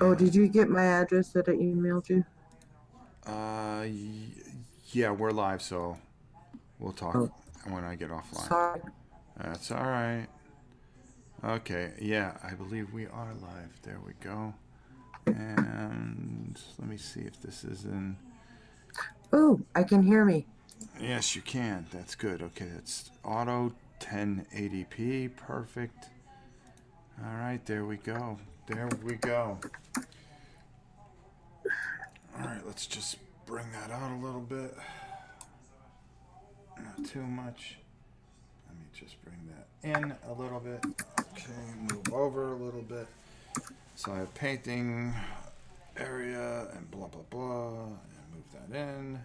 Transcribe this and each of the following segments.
Oh, And did you get my address that I emailed you? uh, yeah, we're live, so we'll talk Oh, when I get offline. sorry. That's all right. Okay, yeah, I believe we are live. There we go. And let me see if this is in. Oh, I can hear me. Yes, you can. That's good. Okay, that's auto 1080p. Perfect. All right, there we go. There we go. All right, let's just bring that out a little bit. Not too much. Let me just bring that in a little bit. Okay, move over a little bit. So I have painting area and blah blah blah, and move that in,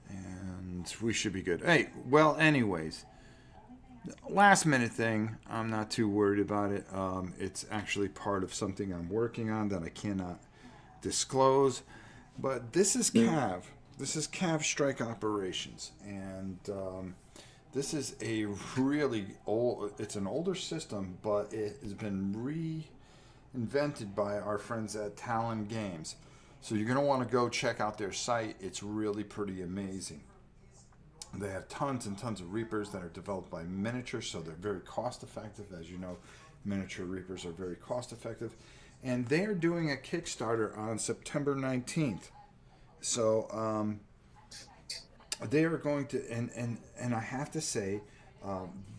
and we should be good. Hey, well, anyways, last minute thing. I'm not too worried about it. It's actually part of something I'm working on that I cannot disclose. But this is CAV. This is CAV Strike Operations, and this is a really old. It's an older system, but it has been reinvented by our friends at Talon Games. So you're gonna want to go check out their site. It's really pretty amazing. They have tons and tons of Reapers that are developed by Miniature, so they're very cost effective. As you know, miniature Reapers are very cost effective. And they are doing a Kickstarter on September 19th. So they are going to, and I have to say,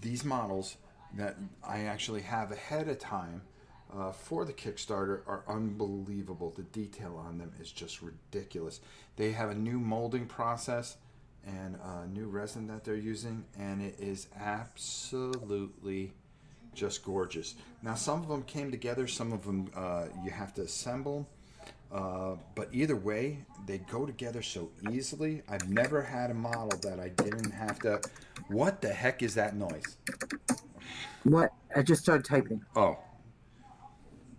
these models that I actually have ahead of time for the Kickstarter are unbelievable. The detail on them is just ridiculous. They have a new molding process and a new resin that they're using, and it is absolutely just gorgeous. Now, some of them came together, some of them you have to assemble. But either way, they go together so easily. I've never had a model that I didn't have to. What the heck is that noise? What? I just started typing. Oh,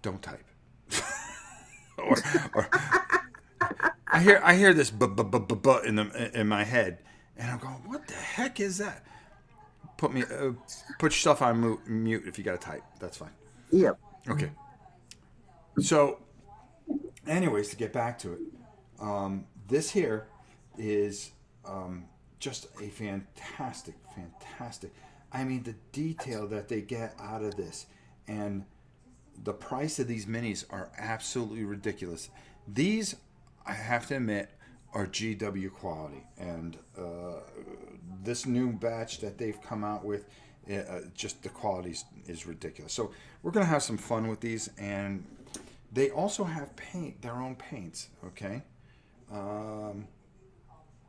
don't type. or, or I hear this in my head, and I'm going, what the heck is that? Put yourself on mute if you got to type. That's fine. Yep. Okay. So, anyways, to get back to it, this here is just a fantastic. I mean, the detail that they get out of this, and the price of these minis are absolutely ridiculous. These, I have to admit, are GW quality, and this new batch that they've come out with, just the quality is ridiculous. So we're gonna have some fun with these, and they also have their own paints. Okay, um,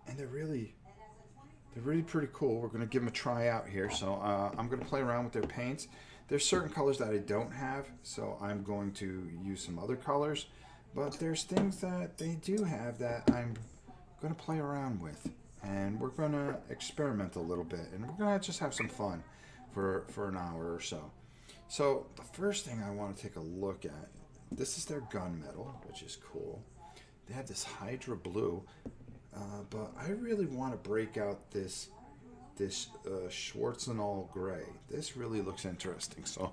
and they're really pretty cool. We're gonna give them a try out here. So I'm gonna play around with their paints. There's certain colors that I don't have, so I'm going to use some other colors. But there's things that they do have that I'm gonna play around with, and we're gonna experiment a little bit, and we're gonna just have some fun for an hour or so. So the first thing I want to take a look at, this is their gunmetal, which is cool. They have this Hydra blue, but I really want to break out this Schwarzenall gray. This really looks interesting. So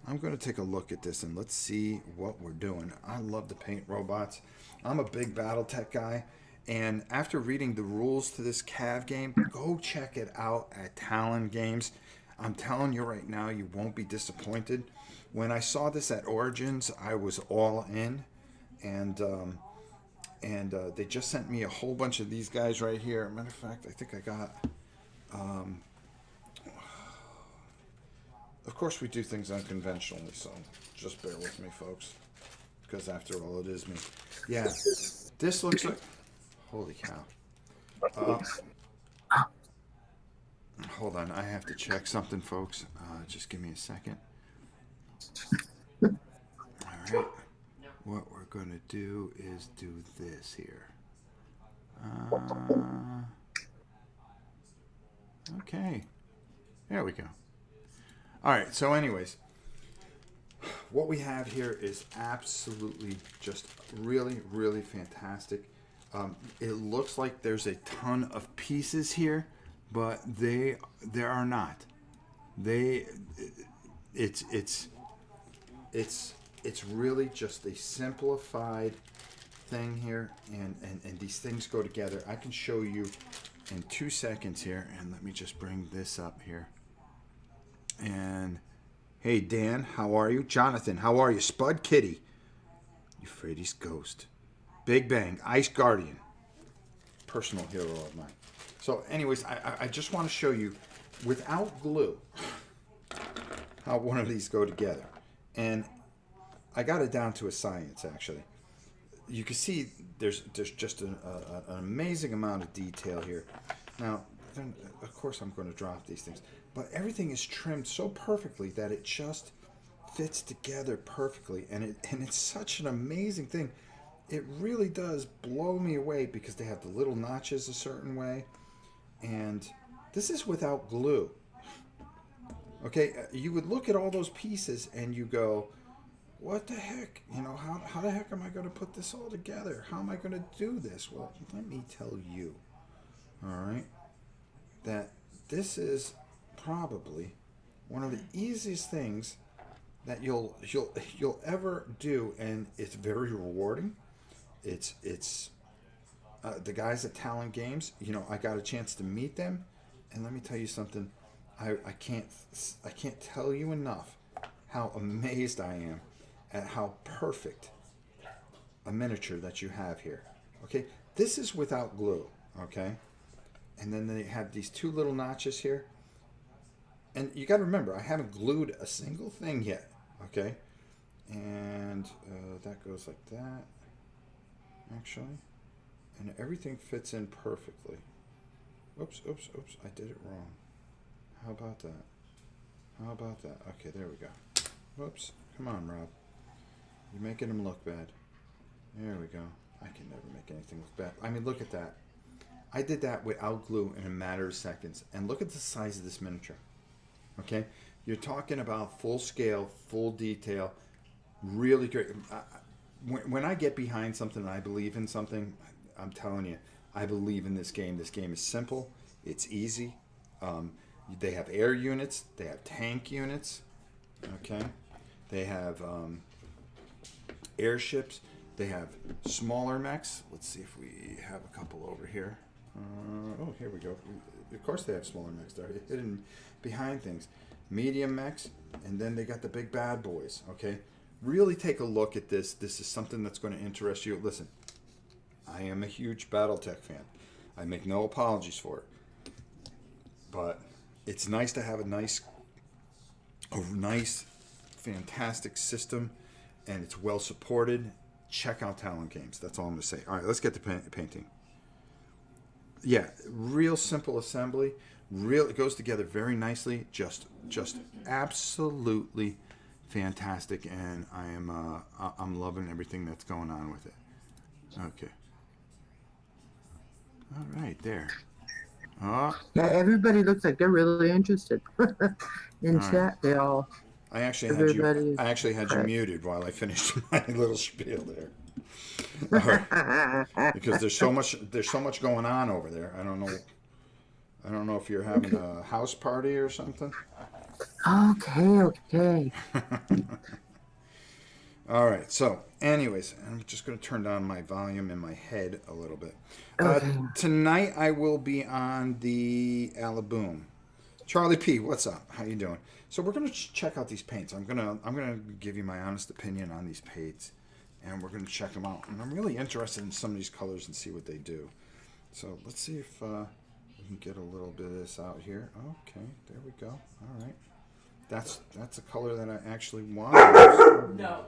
I'm going to take a look at this and let's see what we're doing. I love the paint robots. I'm a big BattleTech guy. And after reading the rules to this CAV game, go check it out at Talon Games. I'm telling you right now, you won't be disappointed. When I saw this at Origins, I was all in. And they just sent me a whole bunch of these guys right here. Matter of fact, I think I got. Of course, we do things unconventionally, so just bear with me, folks, because after all, it is me. Yeah, this looks like. Holy cow! Uh, Hold on, I have to check something, folks. Just give me a second. All right, what we're gonna do is do this here. Uh, okay, there we go. All right, so anyways, what we have here is absolutely just really fantastic. It looks like there's a ton of pieces here, but there are not. They it's it's really just a simplified thing here, and these things go together. I can show you in 2 seconds here, and let me just bring this up here. And hey, Dan, how are you? Jonathan, how are you? Spud Kitty, Euphrates Ghost, Big Bang, Ice Guardian, personal hero of mine. So anyways, I just want to show you without glue how one of these go together. And I got it down to a science, actually. You can see there's just an amazing amount of detail here. Now, then, of course I'm going to drop these things, but everything is trimmed so perfectly that it just fits together perfectly, and it's such an amazing thing. It really does blow me away because they have the little notches a certain way, and this is without glue. Okay, you would look at all those pieces and you go, what the heck? You know, how the heck am I going to put this all together? How am I going to do this? Well, let me tell you, all right, that this is probably one of the easiest things that you'll ever do, and it's very rewarding. It's the guys at Talent Games. You know, I got a chance to meet them, and let me tell you something. I can't tell you enough how amazed I am at how perfect a miniature that you have here. Okay, this is without glue. Okay, and then they have these two little notches here, and you got to remember, I haven't glued a single thing yet. Okay, and that goes like that, actually, and everything fits in perfectly. Oops, I did it wrong. How about that? Okay, there we go. Whoops, come on, Rob. You're making him look bad. There we go. I can never make anything look bad. I mean, look at that. I did that without glue in a matter of seconds. And look at the size of this miniature. Okay? You're talking about full scale, full detail, really great. When I get behind something and I believe in something, I'm telling you, I believe in this game. This game is simple. It's easy. They have air units. They have tank units. Okay? They have airships. They have smaller mechs. Let's see if we have a couple over here. Oh, here we go. Of course they have smaller mechs. They're hidden behind things. Medium mechs, and then they got the big bad boys. Okay? Really take a look at this. This is something that's going to interest you. Listen, I am a huge Battletech fan. I make no apologies for it. But it's nice to have a nice, fantastic system, and it's well supported. Check out Talent Games. That's all I'm going to say. All right, let's get to painting. Yeah, real simple assembly. It goes together very nicely. Just absolutely fantastic, and I'm loving everything that's going on with it. Okay. All right, there. Oh. Yeah, everybody looks like they're really interested. In All right. chat, they all. I actually Everybody had you muted while I finished my little spiel there. All right. Because there's so much going on over there. I don't know if you're having a house party or something. Okay. All right. So, anyways, I'm just going to turn down my volume in my head a little bit. Okay. Tonight I will be on the Alaboom. Charlie P, what's up? How you doing? So we're going to check out these paints. I'm gonna give you my honest opinion on these paints, and we're going to check them out. And I'm really interested in some of these colors and see what they do. So let's see if we can get a little bit of this out here. Okay, there we go. All right, that's a color that I actually want to use. No.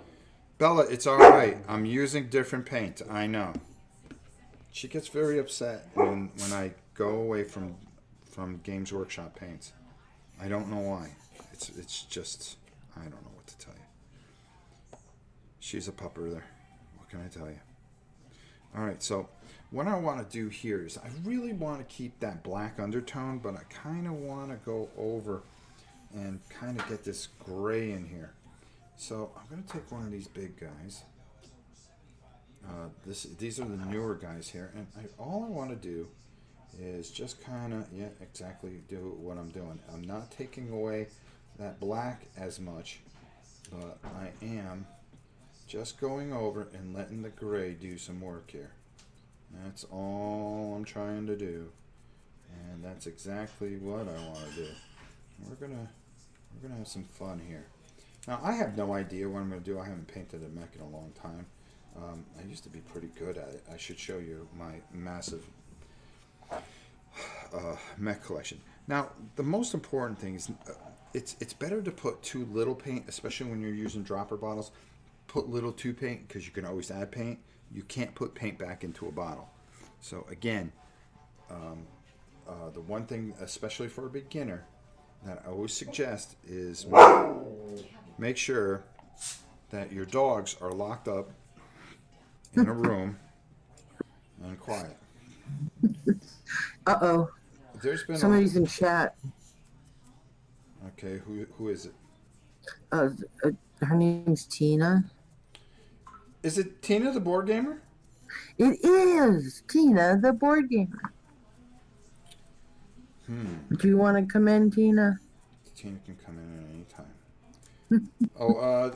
Bella, it's all right. I'm using different paint. I know. She gets very upset when I go away from Games Workshop paints. I don't know why. It's just, I don't know what to tell you. She's a pupper there. What can I tell you? All right, so what I want to do here is I really want to keep that black undertone, but I kind of want to go over and kind of get this gray in here. So I'm going to take one of these big guys. These are the newer guys here, and all I want to do is just kind of, yeah, exactly do what I'm doing. I'm not taking away that black as much, but I am just going over and letting the gray do some work here. That's all I'm trying to do, and that's exactly what I want to do. We're gonna have some fun here. Now I have no idea what I'm gonna do. I haven't painted a mech in a long time. I used to be pretty good at it. I should show you my massive mech collection. Now the most important thing is it's better to put too little paint, especially when you're using dropper bottles. Put little to paint because you can always add paint. You can't put paint back into a bottle. So again, the one thing, especially for a beginner, that I always suggest is make sure that your dogs are locked up in a room and quiet. Uh-oh. There's been Somebody's in chat. Okay, who is it? Uh, her name's Tina. Is it Tina the board gamer? It is Tina, the board gamer. Do you want to come in, Tina? Tina can come in at any time. Oh,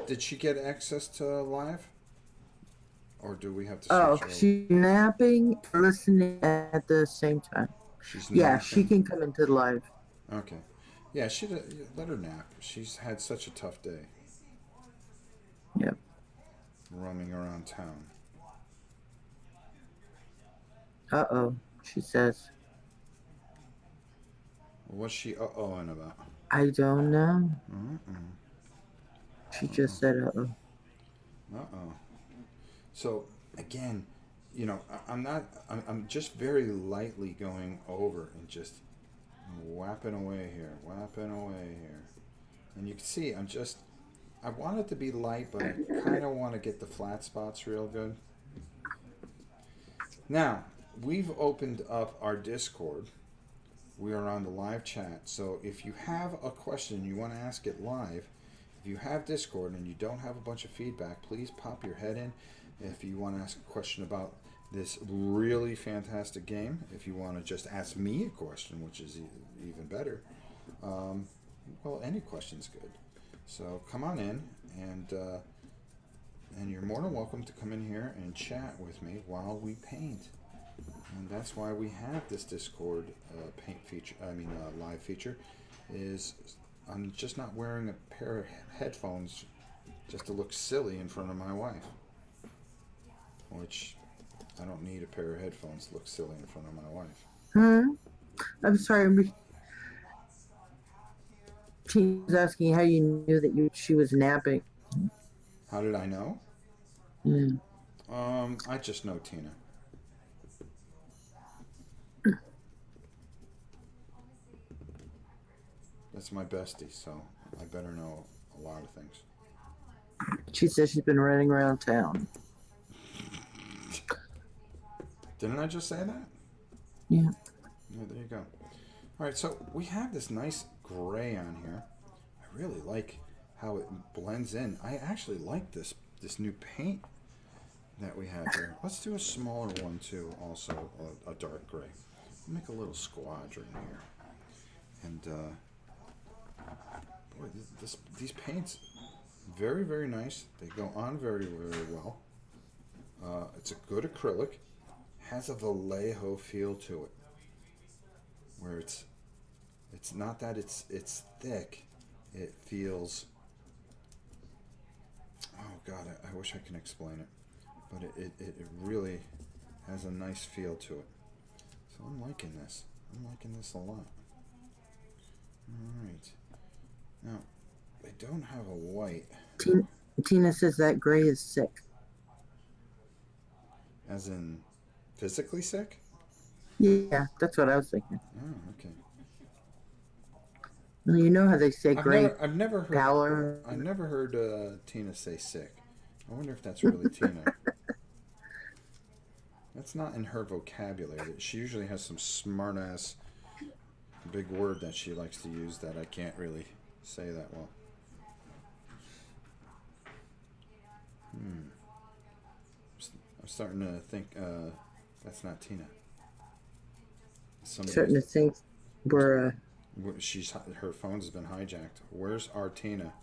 did she get access to live? Or do we have to switch over? She's napping, listening at the same time. She's Yeah, napping. she can come into the live. Okay. Yeah, let her nap. She's had such a tough day. Yep. Roaming around town. Uh-oh, she says. What's she uh-ohing about? I don't know. She just said uh-oh. Uh-oh. So, again, you know, I'm just very lightly going over and just whapping away here. And you can see I want it to be light, but I kind of want to get the flat spots real good. Now, we've opened up our Discord. We are on the live chat. So if you have a question you want to ask it live, if you have Discord and you don't have a bunch of feedback, please pop your head in. If you want to ask a question about this really fantastic game, if you want to just ask me a question, which is even better, well, any question's good. So come on in, and you're more than welcome to come in here and chat with me while we paint. And that's why we have this Discord paint feature. Live feature. Is I'm just not wearing a pair of headphones just to look silly in front of my wife. Which I don't need a pair of headphones to look silly in front of my wife. I'm sorry. She was asking how you knew that she was napping. How did I know? Yeah. I just know Tina. That's my bestie, so I better know a lot of things. She says she's been running around town. Didn't I just say that? Yeah. Yeah, there you go. All right, so we have this nice gray on here. I really like how it blends in. I actually like this new paint that we have here. Let's do a smaller one too, also a dark gray. Make a little squadron here. And boy, these paints, very, very nice. They go on very, very well. It's a good acrylic. Has a Vallejo feel to it, where it's not that it's thick. It feels. Oh God, I wish I can explain it, but it really has a nice feel to it. So I'm liking this. I'm liking this a lot. All right. Now, they don't have a white. Tina says that gray is sick. As in, physically sick? Yeah, that's what I was thinking. Oh, okay. Well, you know how they say gray. I've never heard. Pallor. I've never heard Tina say sick. I wonder if that's really Tina. That's not in her vocabulary. She usually has some smart ass big word that she likes to use that I can't really say that well. I'm starting to think that's not Tina. Starting to think we're. Her phone's been hijacked. Where's our Tina?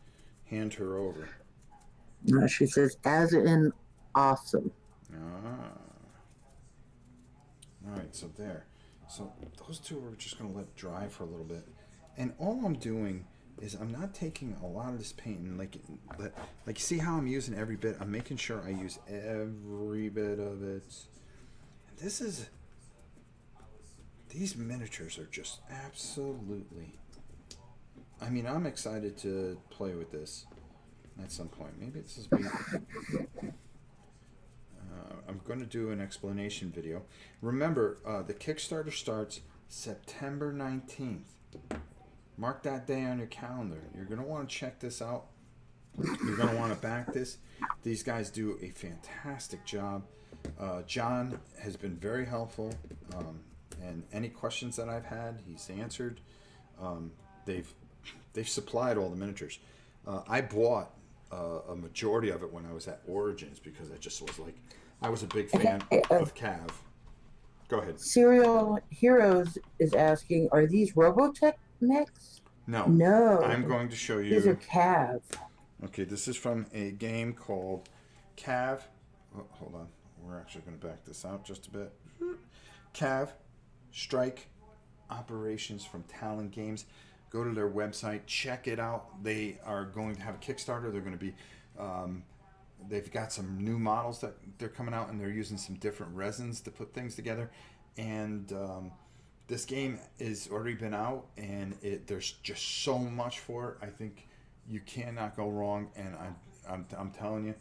Hand her over. She says, as in awesome. Ah. All right, so there. So those two we're just going to let dry for a little bit. And all I'm doing is I'm not taking a lot of this paint and like see how I'm using every bit. I'm making sure I use every bit of it. And these miniatures are just absolutely. I mean, I'm excited to play with this at some point. Maybe this is be. I'm going to do an explanation video. Remember, the Kickstarter starts September 19th. Mark that day on your calendar. You're going to want to check this out. You're going to want to back this. These guys do a fantastic job. John has been very helpful, and any questions that I've had, he's answered. They've supplied all the miniatures. I bought a majority of it when I was at Origins because I just was like, I was a big fan of CAV. Go ahead. Serial Heroes is asking, are these Robotech mechs? No. No. I'm going to show you. These are CAV. Okay, this is from a game called CAV. Oh, hold on. We're actually going to back this out just a bit. CAV, Strike Operations from Talon Games. Go to their website, check it out. They are going to have a Kickstarter. They're going to be, they've got some new models that they're coming out, and they're using some different resins to put things together. And this game has already been out, and there's just so much for it. I think you cannot go wrong, and I'm telling you,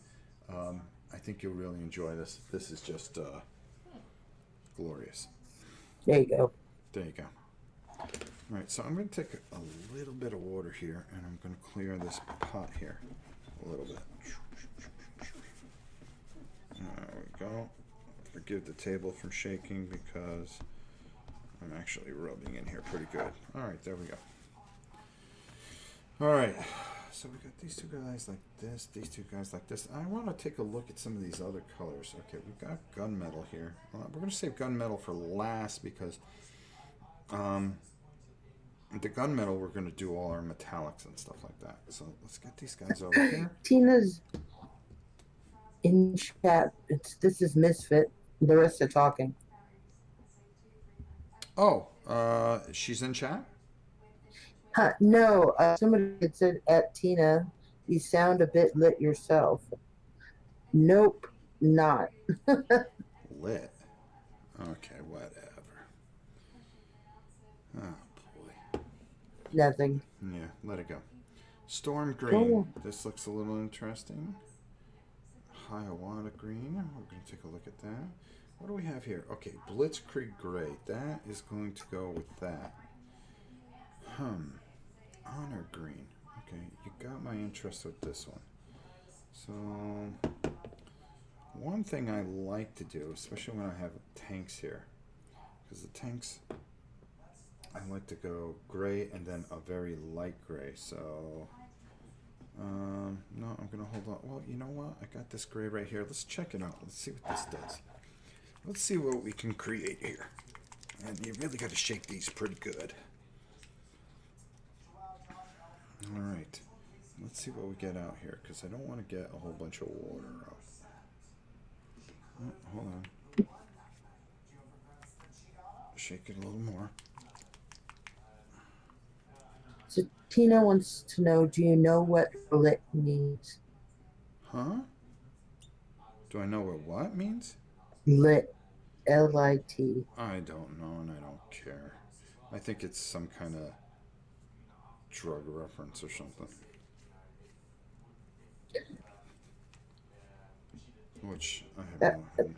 I think you'll really enjoy this. This is just glorious. There you go. There you go. All right, so I'm going to take a little bit of water here, and I'm going to clear this pot here a little bit. There we go. Forgive the table from shaking because I'm actually rubbing in here pretty good. All right, there we go. All right, so we got these two guys like this, these two guys like this. I want to take a look at some of these other colors. Okay, we've got gunmetal here. We're going to save gunmetal for last because the gunmetal, we're going to do all our metallics and stuff like that. So let's get these guys over here. Tina's in chat. This is Misfit. The rest are talking. Oh, she's in chat? No, somebody had said at Tina, you sound a bit lit yourself. Nope, not. Lit. Okay, whatever. Oh, boy. Nothing. Yeah, let it go. Storm green. Cool. This looks a little interesting. Hiawatha green. We're going to take a look at that. What do we have here? Okay, Blitzkrieg gray. That is going to go with that. Honor green. Okay, you got my interest with this one. So, one thing I like to do, especially when I have tanks here, because the tanks, I like to go gray and then a very light gray. So, no, I'm going to hold on. Well, you know what? I got this gray right here. Let's check it out. Let's see what this does. Let's see what we can create here. And you really got to shake these pretty good. All right. Let's see what we get out here, because I don't want to get a whole bunch of water out. Oh, hold on. Shake it a little more. So Tina wants to know, do you know what lit means? Huh? Do I know what means? Lit. L-I-T. I don't know, and I don't care. I think it's some kind of drug reference or something. Which I have no.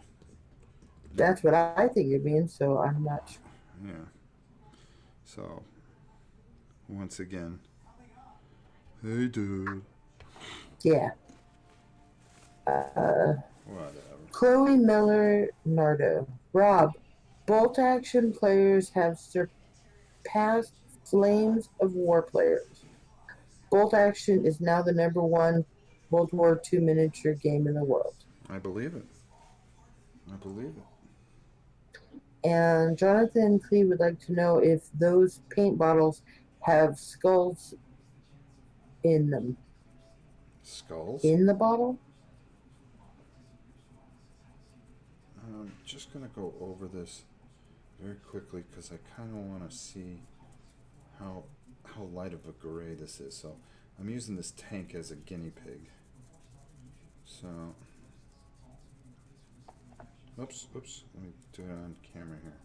That's what I think it means, so I'm not sure. Yeah. So, once again, hey dude. Yeah. Whatever. Chloe Miller Nardo. Rob, bolt action players have surpassed Flames of War players. Bolt action is now the #1 World War II miniature game in the world. I believe it. I believe it. And Jonathan Clee would like to know if those paint bottles have skulls in them. Skulls. in the bottle? I'm just gonna go over this very quickly because I kind of want to see how how light of a gray this is. So I'm using this tank as a guinea pig. So, oops. Let me do it on camera here.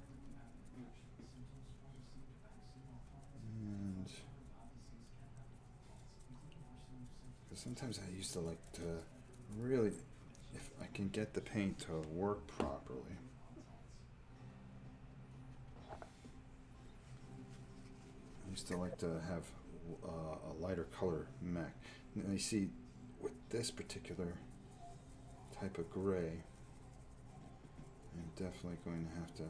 And because sometimes I used to like to really, if I can get the paint to work properly. I used to like to have a lighter color MAC. And you see, with this particular type of gray, I'm definitely going to have to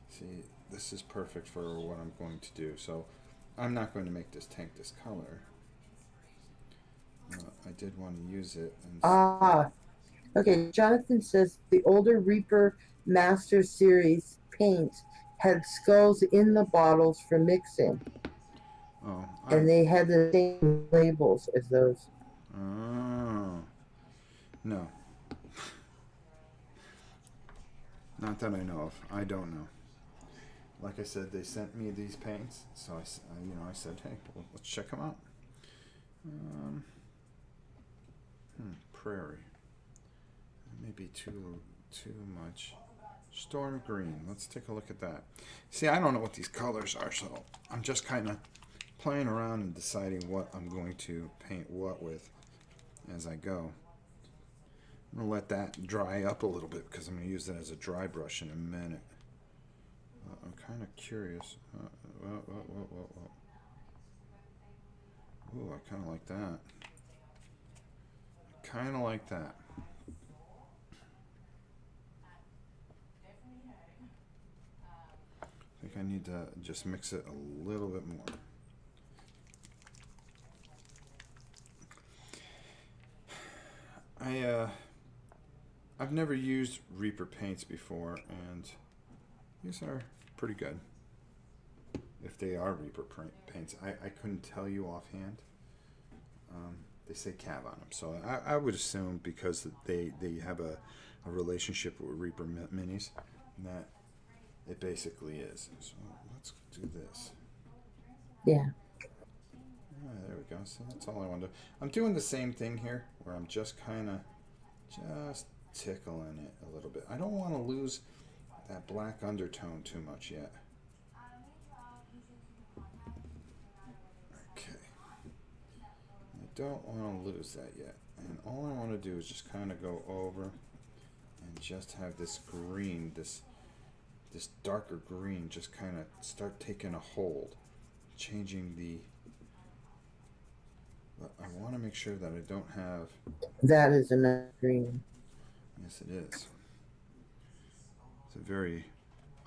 see. This is perfect for what I'm going to do. So I'm not going to make this tank this color. I did want to use it. And Ah, okay. Jonathan says the older Reaper Master Series paints had skulls in the bottles for mixing, oh, I and they had the same labels as those. oh no, not that I know of. I don't know. Like I said, they sent me these paints, so I said, hey, well, let's check them out. Um, Prairie, maybe too much. Storm green. Let's take a look at that. See, I don't know what these colors are, so I'm just kind of playing around and deciding what I'm going to paint what with as I go. I'm gonna let that dry up a little bit because I'm gonna use that as a dry brush in a minute. I'm kind of curious. Ooh, I kind of like that. Kind of like that. I think I need to just mix it a little bit more. I've never used Reaper paints before, and these are pretty good. If they are Reaper paints, I couldn't tell you offhand. They say CAV on them, so I would assume because they have a relationship with Reaper minis, that it basically is. So let's do this. Yeah. There we go. So that's all I want to do. I'm doing the same thing here, where I'm just kind of just tickling it a little bit. I don't want to lose that black undertone too much yet. Okay. I don't want to lose that yet. And all I want to do is just kind of go over and just have this green, this darker green, just kind of start taking a hold, changing the. I want to make sure that I don't have. That is another green. Yes, it is. It's a very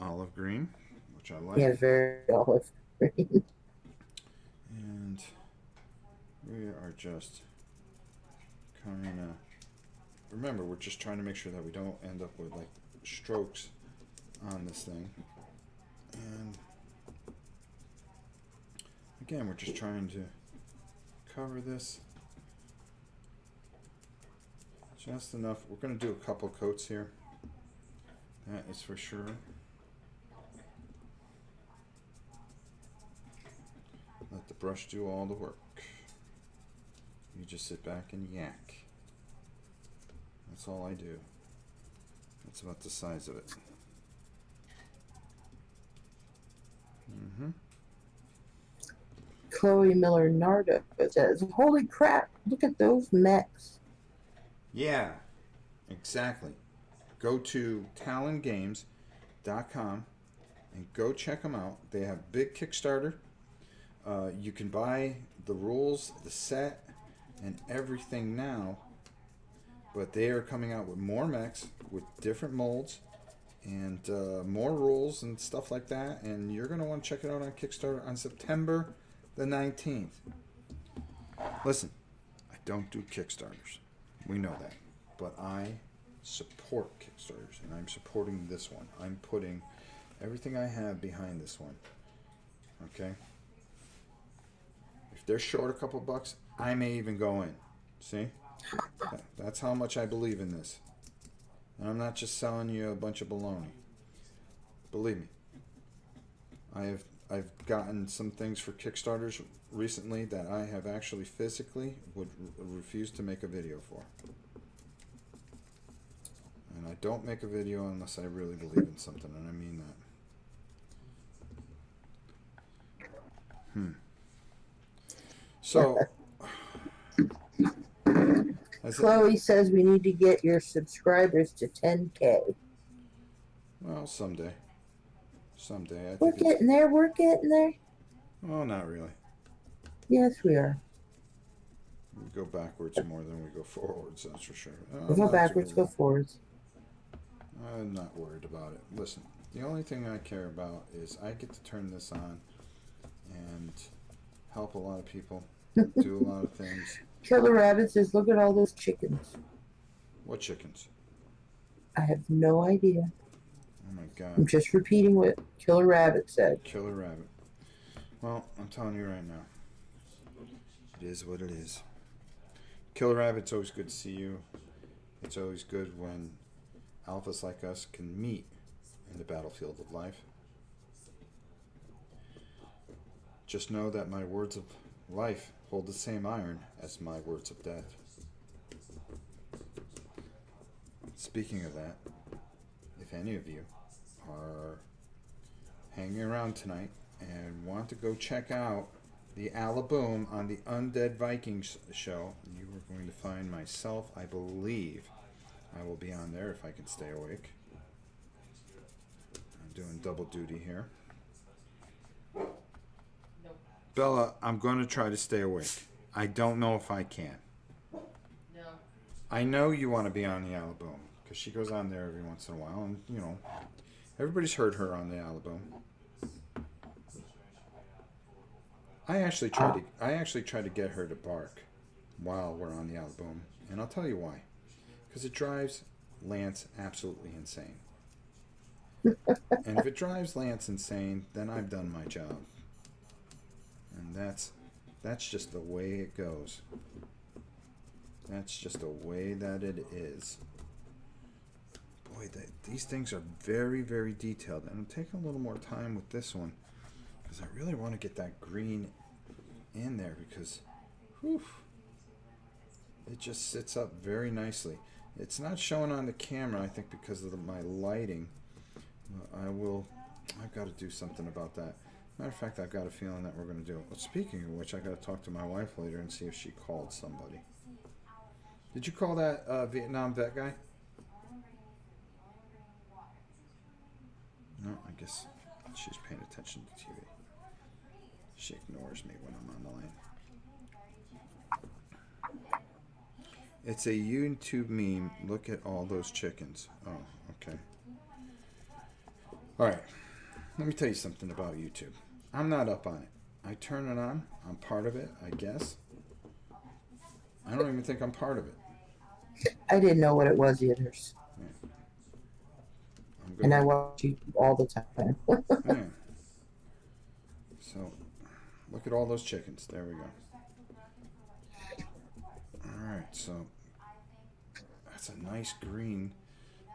olive green, which I like. Yeah, very olive green. And we are just kind of. Remember, we're just trying to make sure that we don't end up with like strokes on this thing. And again, we're just trying to cover this just enough. We're going to do a couple coats here. That is for sure. Let the brush do all the work. You just sit back and yak. That's all I do. That's about the size of it. Chloe Miller Nardo says, "Holy crap! Look at those mechs." Yeah, exactly. Go to talongames.com and go check them out. They have big Kickstarter. You can buy the rules, the set, and everything now. But they are coming out with more mechs with different molds and more rules and stuff like that. And you're going to want to check it out on Kickstarter on September the 19th. Listen, I don't do Kickstarters. We know that. But I support Kickstarters, and I'm supporting this one. I'm putting everything I have behind this one. Okay? If they're short a couple bucks, I may even go in See? That's how much I believe in this. And I'm not just selling you a bunch of baloney. Believe me. I've gotten some things for Kickstarters recently that I have actually physically would refuse to make a video for. And I don't make a video unless I really believe in something, and I mean that. So, Chloe says we need to get your subscribers to 10K. well, someday. Someday. I We're think it's... getting there. We're getting there. Oh, not really. Yes, we are. We go backwards more than we go forwards, that's for sure. We go backwards, go forwards. I'm not worried about it. Listen, the only thing I care about is I get to turn this on and help a lot of people, do a lot of things. Killer Rabbit says, look at all those chickens. What chickens? I have no idea. Oh my God. I'm just repeating what Killer Rabbit said. Killer Rabbit. Well, I'm telling you right now. It is what it is. Killer Rabbit, it's always good to see you. It's always good when alphas like us can meet in the battlefield of life. Just know that my words of life hold the same iron as my words of death. Speaking of that, if any of you are hanging around tonight and want to go check out the Alaboom on the Undead Vikings show, you are going to find myself, I believe. I will be on there if I can stay awake. I'm doing double duty here. Bella, I'm going to try to stay awake. I don't know if I can. No. I know you want to be on the Alaboom because she goes on there every once in a while, and you know, everybody's heard her on the Alaboom. I actually tried to get her to bark while we're on the Alaboom, and I'll tell you why. Because it drives Lance absolutely insane. And if it drives Lance insane, then I've done my job. And that's just the way it goes. That's just the way that it is. Boy, these things are very, very detailed. And I'm taking a little more time with this one because I really want to get that green in there because whew, it just sits up very nicely. It's not showing on the camera, I think, because of my lighting. I've got to do something about that. Matter of fact, I've got a feeling that we're going to do it. Well, speaking of which, I got to talk to my wife later and see if she called somebody. Did you call that Vietnam vet guy? No, I guess she's paying attention to TV. She ignores me when I'm on the line. It's a YouTube meme. Look at all those chickens. Oh, okay. All right. Let me tell you something about YouTube. I'm not up on it. I turn it on. I'm part of it, I guess. I don't even think I'm part of it. I didn't know what it was either. Yeah. And I watch you all the time. Yeah. So, look at all those chickens. There we go. Alright, so that's a nice green.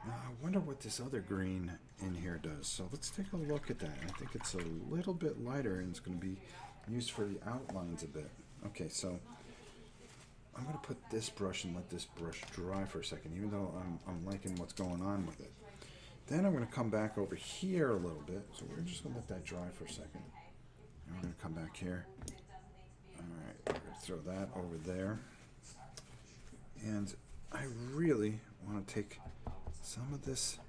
Now, I wonder what this other green in here does. So let's take a look at that. I think it's a little bit lighter and it's going to be used for the outlines a bit. Okay, so I'm going to put this brush and let this brush dry for a second, even though I'm liking what's going on with it. Then I'm going to come back over here a little bit. So we're just going to let that dry for a second. And we're going to come back here. Alright, we're going to throw that over there. And I really want to take some of this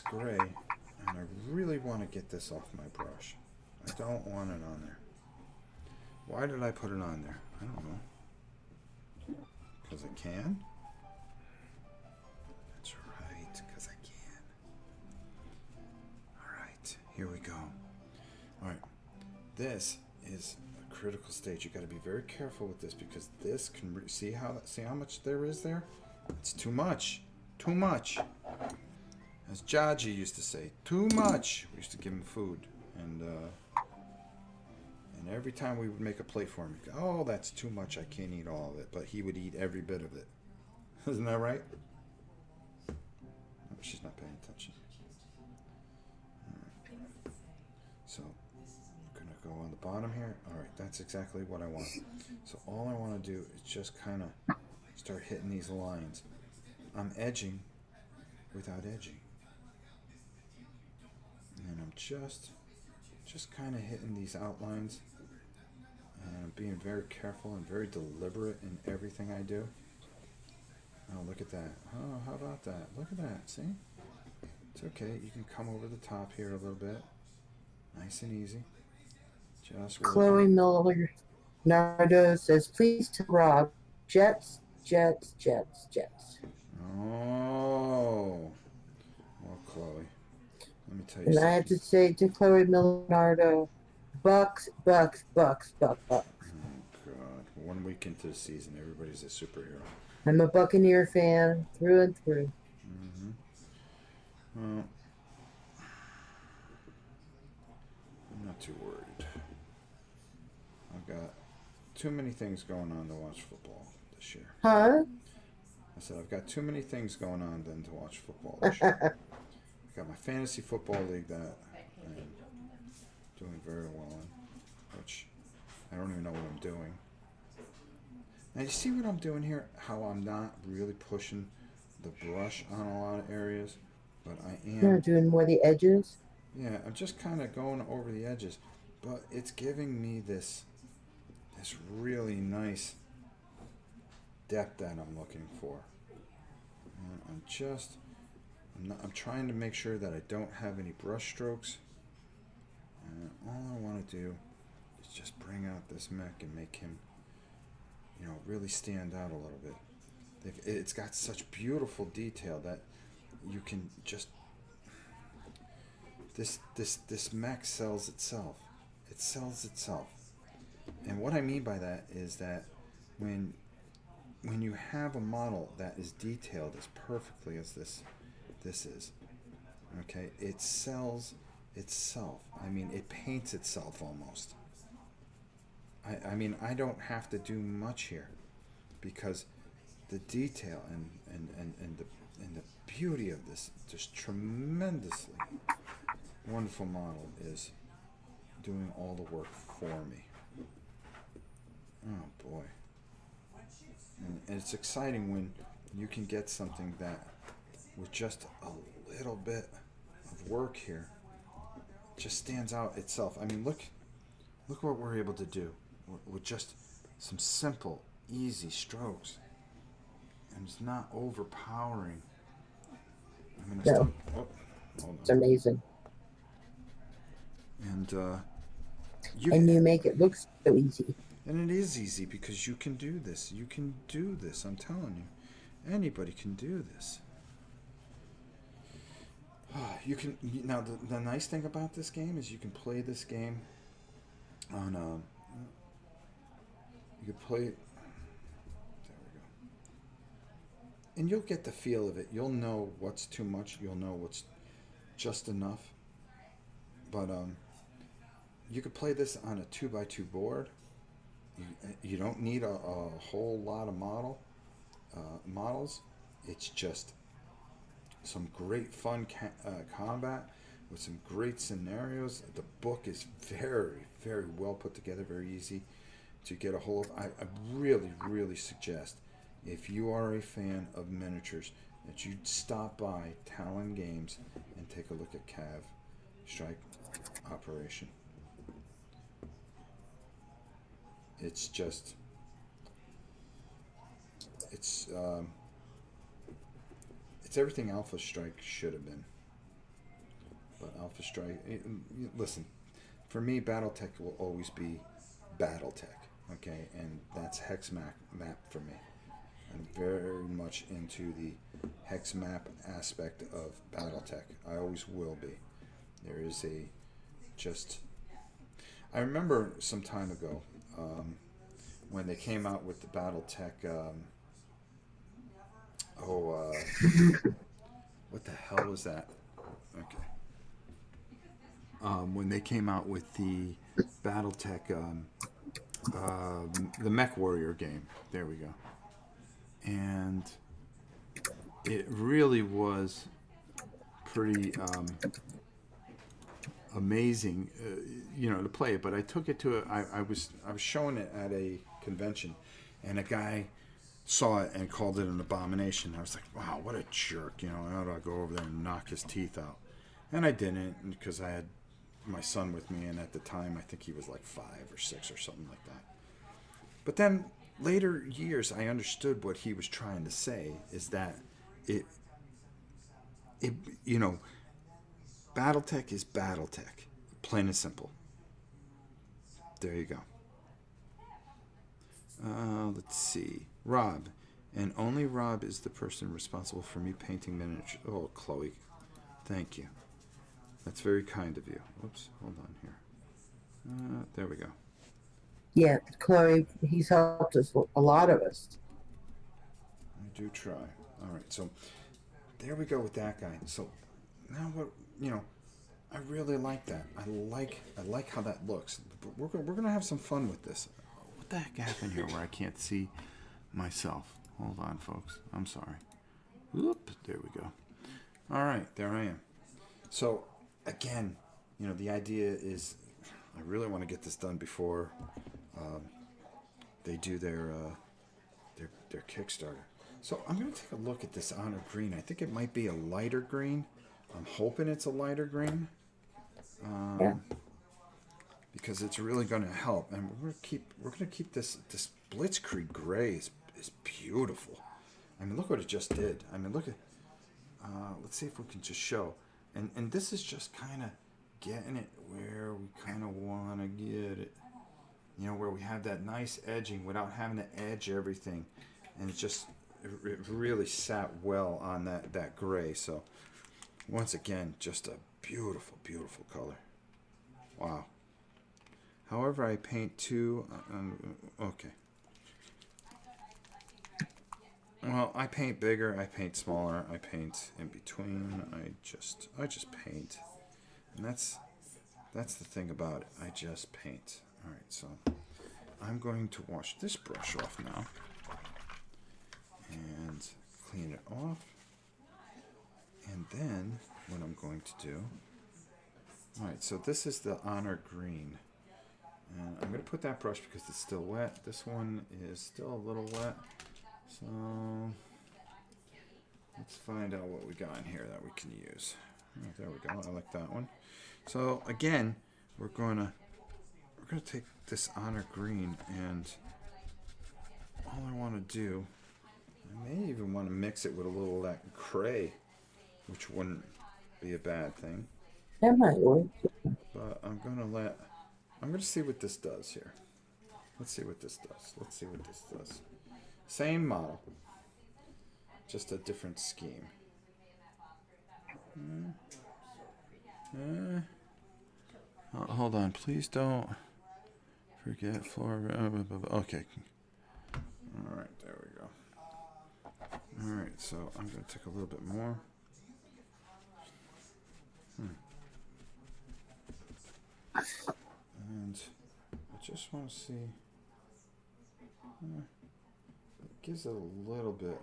gray, and I really want to get this off my brush. I don't want it on there. Why did I put it on there? I don't know. Because I can? That's right, because I can. Alright, here we go. Alright, this is a critical stage. You got to be very careful with this because this can see how much there is there? It's too much. Too much. As Jaji used to say, too much. We used to give him food, and And every time we would make a plate for him, he'd go, "Oh, that's too much. I can't eat all of it." But he would eat every bit of it. Isn't that right? Oh, she's not paying attention. So I'm gonna go on the bottom here. All right, that's exactly what I want. So all I want to do is just kind of start hitting these lines. I'm edging without edging, and I'm just kind of hitting these outlines, and I'm being very careful and very deliberate in everything I do. Oh, look at that. Oh, how about that? Look at that. See? It's okay. You can come over the top here a little bit. Nice and easy. Just working. Chloe Miller Nardo says, please tell Rob, Jets, Jets, Jets, Jets. Oh. Well, Chloe, let me tell you And I have something. to say to Chloe Miller Nardo, Bucks, Bucks, Bucks, Bucks, Bucks. Oh, God. 1 week into the season, everybody's a superhero. I'm a Buccaneer fan through and through. Mm-hmm. Well, I'm not too worried. I've got too many things going on to watch football this year. Huh? I said I've got too many things going on then to watch football this year. I've got my fantasy football league that I'm doing very well in, which I don't even know what I'm doing. Now you see what I'm doing here? How I'm not really pushing the brush on a lot of areas, but I You're am. doing more the edges. Yeah, I'm just kind of going over the edges, but it's giving me this really nice depth that I'm looking for. And I'm trying to make sure that I don't have any brush strokes. And all I want to do is just bring out this mech and make him, really stand out a little bit. It's got such beautiful detail that you can just this mech sells itself. It sells itself. And what I mean by that is that when when you have a model that is detailed as perfectly as this is, okay, it sells itself. I mean, it paints itself almost. I mean, I don't have to do much here because the detail and the beauty of this just tremendously wonderful model is doing all the work for me. Oh boy. And it's exciting when you can get something that with just a little bit of work here just stands out itself. I mean, look what we're able to do with just some simple, easy strokes, and it's not overpowering. I mean, I No, still. Oh, hold it's on. amazing. And you And can, you make it look so easy. and it is easy because you can do this. You can do this. I'm telling you, anybody can do this. You can now. The nice thing about this game is you can play this game on. You can play. There we go. And you'll get the feel of it. You'll know what's too much. You'll know what's just enough. But you could play this on a 2x2 board. You don't need a whole lot of models. It's just some great fun combat with some great scenarios. The book is very, very well put together, very easy to get a hold of. I really, really suggest if you are a fan of miniatures that you stop by Talon Games and take a look at CAV Strike Operation. It's just it's um, it's everything Alpha Strike should have been. But Alpha Strike, listen, for me, BattleTech will always be BattleTech, okay, and that's hex map for me. I'm very much into the hex map aspect of BattleTech. I always will be. There is a just. I remember some time ago when they came out with the BattleTech. What the hell was that? Okay. When they came out with the BattleTech, the Mech Warrior game. There we go. And it really was pretty amazing, to play it. But I took it to I was showing it at a convention, and a guy saw it and called it an abomination. I was like, wow, what a jerk! How do I go over there and knock his teeth out? And I didn't, because I had my son with me, and at the time I think he was like 5 or 6 or something like that. But then later years, I understood what he was trying to say is that it it you know BattleTech is BattleTech, plain and simple. There you go. Let's see. Rob. And only Rob is the person responsible for me painting miniatures. Oh, Chloe. Thank you. That's very kind of you. Oops, hold on here. There we go. Yeah, Chloe, he's helped us, a lot of us. I do try. All right, so there we go with that guy. So now what, I really like that. I like how that looks. But we're gonna have some fun with this. What the heck happened here where I can't see myself? Hold on, folks. I'm sorry. Whoop, there we go. All right, there I am. So again, the idea is I really want to get this done before they do their Kickstarter. So I'm going to take a look at this honor green. I think it might be a lighter green. I'm hoping it's a lighter green, Yeah. because it's really going to help. And we're going to keep this Blitzkrieg gray is beautiful. I mean, look what it just did. I mean, look at. Let's see if we can just show. And this is just kind of getting it where we kind of want to get it. Where we have that nice edging without having to edge everything. And it really sat well on that gray. So, once again, just a beautiful, beautiful color. Wow. However, I paint two. Okay. Well, I paint bigger. I paint smaller. I paint in between. I just paint, and that's the thing about it. I just paint. All right, so I'm going to wash this brush off now and clean it off. And then what I'm going to do. All right, so this is the honor green. And I'm going to put that brush because it's still wet. This one is still a little wet. So let's find out what we got in here that we can use. Oh, there we go. I like that one. So again, we're gonna take this honor green, and all I want to do, I may even want to mix it with a little of that gray, which wouldn't be a bad thing. That might work. But I'm gonna see what this does here. Let's see what this does. Same model, just a different scheme. Hold on, please don't forget floor. Okay. All right, there we go. All right, so I'm going to take a little bit more. And I just want to see. It gives it a little bit.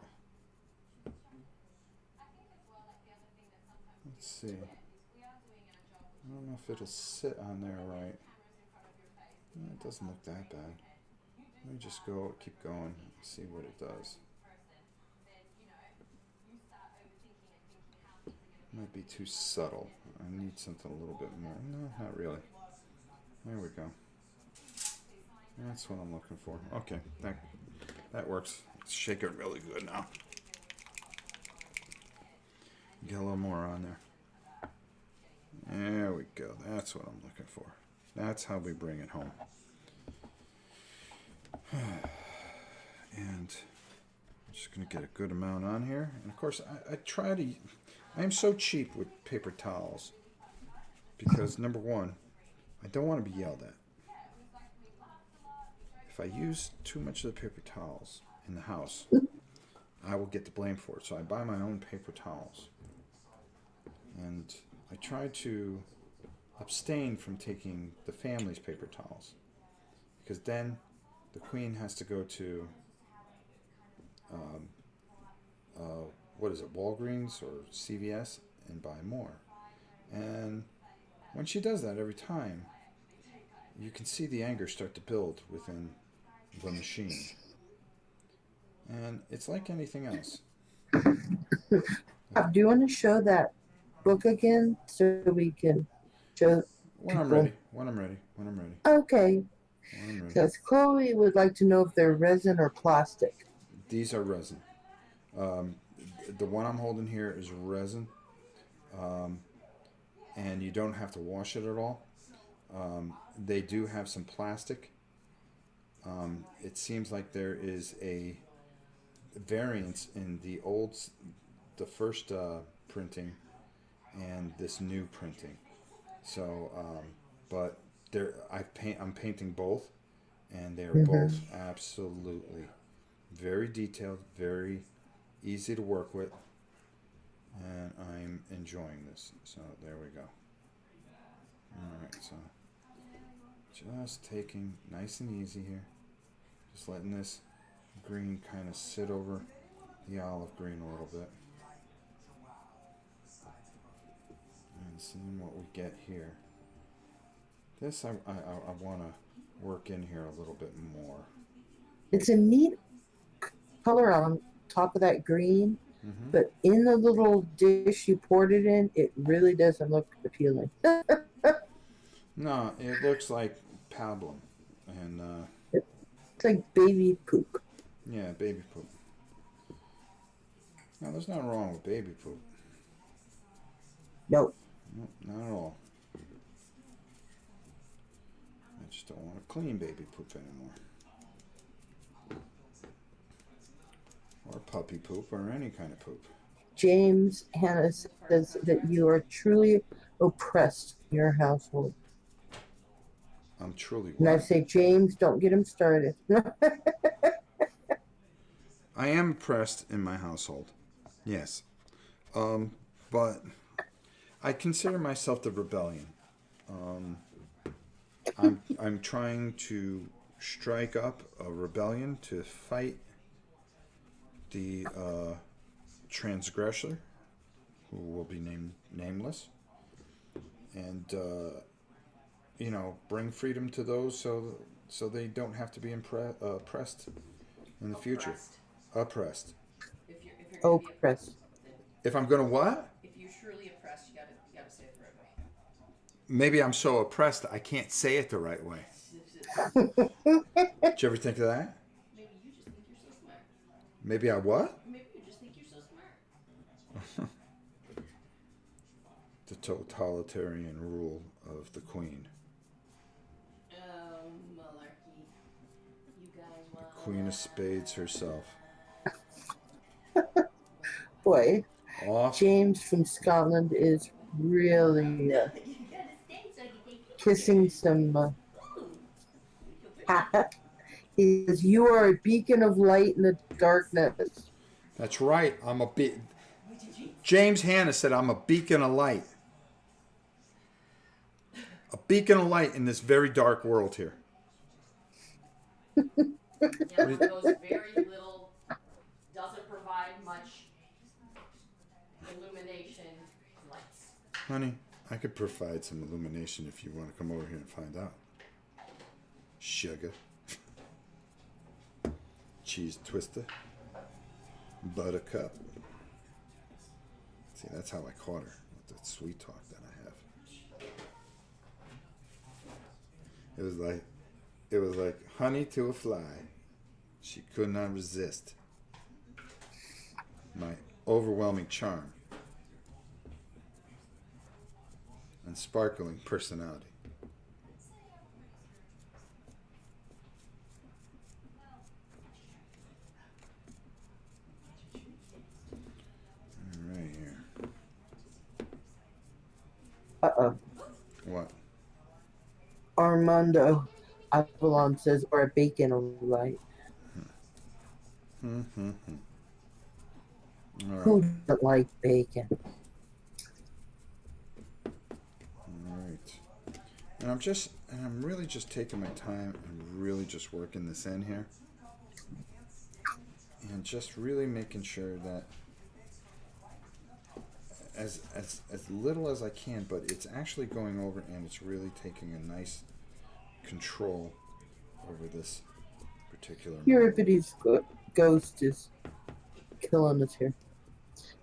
Let's see. I don't know if it'll sit on there right. It doesn't look that bad. Let me just keep going, and see what it does. Might be too subtle. I need something a little bit more. No, not really. There we go. That's what I'm looking for. Okay, that works. Let's shake it really good now. Get a little more on there. There we go. That's what I'm looking for. That's how we bring it home. And I'm just going to get a good amount on here. And of course, I am so cheap with paper towels because, number one, I don't want to be yelled at. If I use too much of the paper towels in the house, I will get the blame for it. So I buy my own paper towels. And I try to abstain from taking the family's paper towels, because then the queen has to go to um, what is it, Walgreens or CVS, and buy more. And when she does that every time, you can see the anger start to build within the machine. And it's like anything else. Do you want to show that book again so we can show When I'm people? ready, when I'm ready, when I'm ready, Okay, when I'm ready. because Chloe would like to know if they're resin or plastic. These are resin. Um, the one I'm holding here is resin, um, and you don't have to wash it at all. They do have some plastic. It seems like there is a variance in the first printing and this new printing. So, but I'm painting both, and they are both Mm-hmm. absolutely very detailed, very easy to work with, and I'm enjoying this. So there we go. All right, so just taking nice and easy here, just letting this green kind of sit over the olive green a little bit, and seeing what we get here. This I want to work in here a little bit more. It's a neat color on top of that green, Mm-hmm. but in the little dish you poured it in, it really doesn't look appealing. No, it looks like pablum, and It's like baby poop. yeah, baby poop. Now, there's nothing wrong with baby poop. No. No, not at all. I just don't want to clean baby poop anymore, or puppy poop, or any kind of poop. James Hannah says that you are truly oppressed in your household. I'm truly And I what? say, James, don't get him started. I am oppressed in my household. Yes. Um, but I consider myself the rebellion. Um, I'm trying to strike up a rebellion to fight the transgressor, who will be named nameless, and bring freedom to those, so they don't have to be oppressed in the future. Oppressed. Oppressed. If you're gonna be Oppressed. oppressed, then If I'm gonna what? if you're truly oppressed, you gotta say it the right way. Maybe I'm so oppressed I can't say it the right way. Did you ever think of that? Maybe you just think you're so smart. Maybe I what? Maybe you just think you're so smart. The totalitarian rule of the queen. Oh, malarkey. You guys The want. queen of spades herself. Boy, Off. James from Scotland is really You gotta stay so you take kissing pictures. some. Ooh. Picture. He says, you are a beacon of light in the darkness. That's right. I'm a What did you? James Hanna said I'm a beacon of light. A beacon of light in this very dark world here. Yeah, with those very little, doesn't provide much illumination lights. Honey, I could provide some illumination if you want to come over here and find out. Sugar. Cheese twister. Buttercup. See, that's how I caught her, with that sweet talk that I have. It was like honey to a fly. She could not resist my overwhelming charm and sparkling personality. All right here. Uh-oh. What? Armando Avalon says, or a bacon of light. Mm-hmm. All Who right. doesn't like bacon? All right. And I'm really just taking my time and really just working this in here. And just really making sure that as little as I can, but it's actually going over and it's really taking a nice control over this particular model. Euripides ghost is killing us here.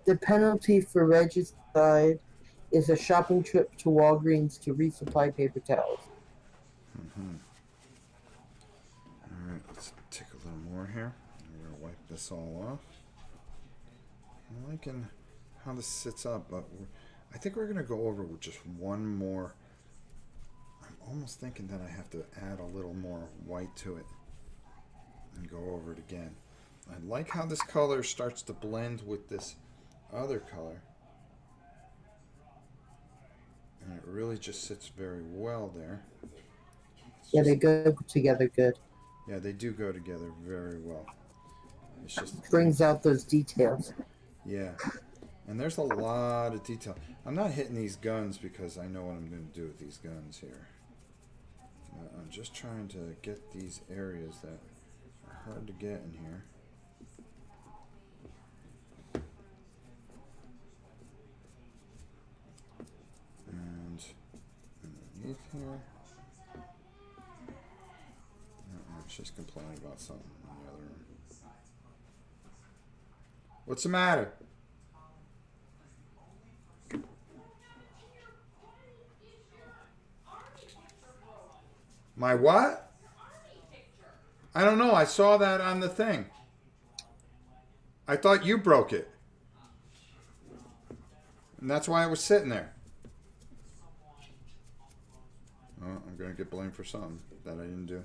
The penalty for regicide is a shopping trip to Walgreens to resupply paper towels. Alright, let's take a little more here. We're going to wipe this all off. I'm liking how this sits up, but I think we're going to go over with just one more. I'm almost thinking that I have to add a little more white to it and go over it again. I like how this color starts to blend with this other color. And it really just sits very well there. Yeah, they go together good. Yeah, they do go together very well. It's just brings out those details. Yeah. And there's a lot of detail. I'm not hitting these guns because I know what I'm going to do with these guns here. I'm just trying to get these areas that are hard to get in here. And underneath here. She's complaining about something in the other room. What's the matter? My what? I don't know. I saw that on the thing. I thought you broke it. And that's why I was sitting there. Oh, I'm going to get blamed for something that I didn't do.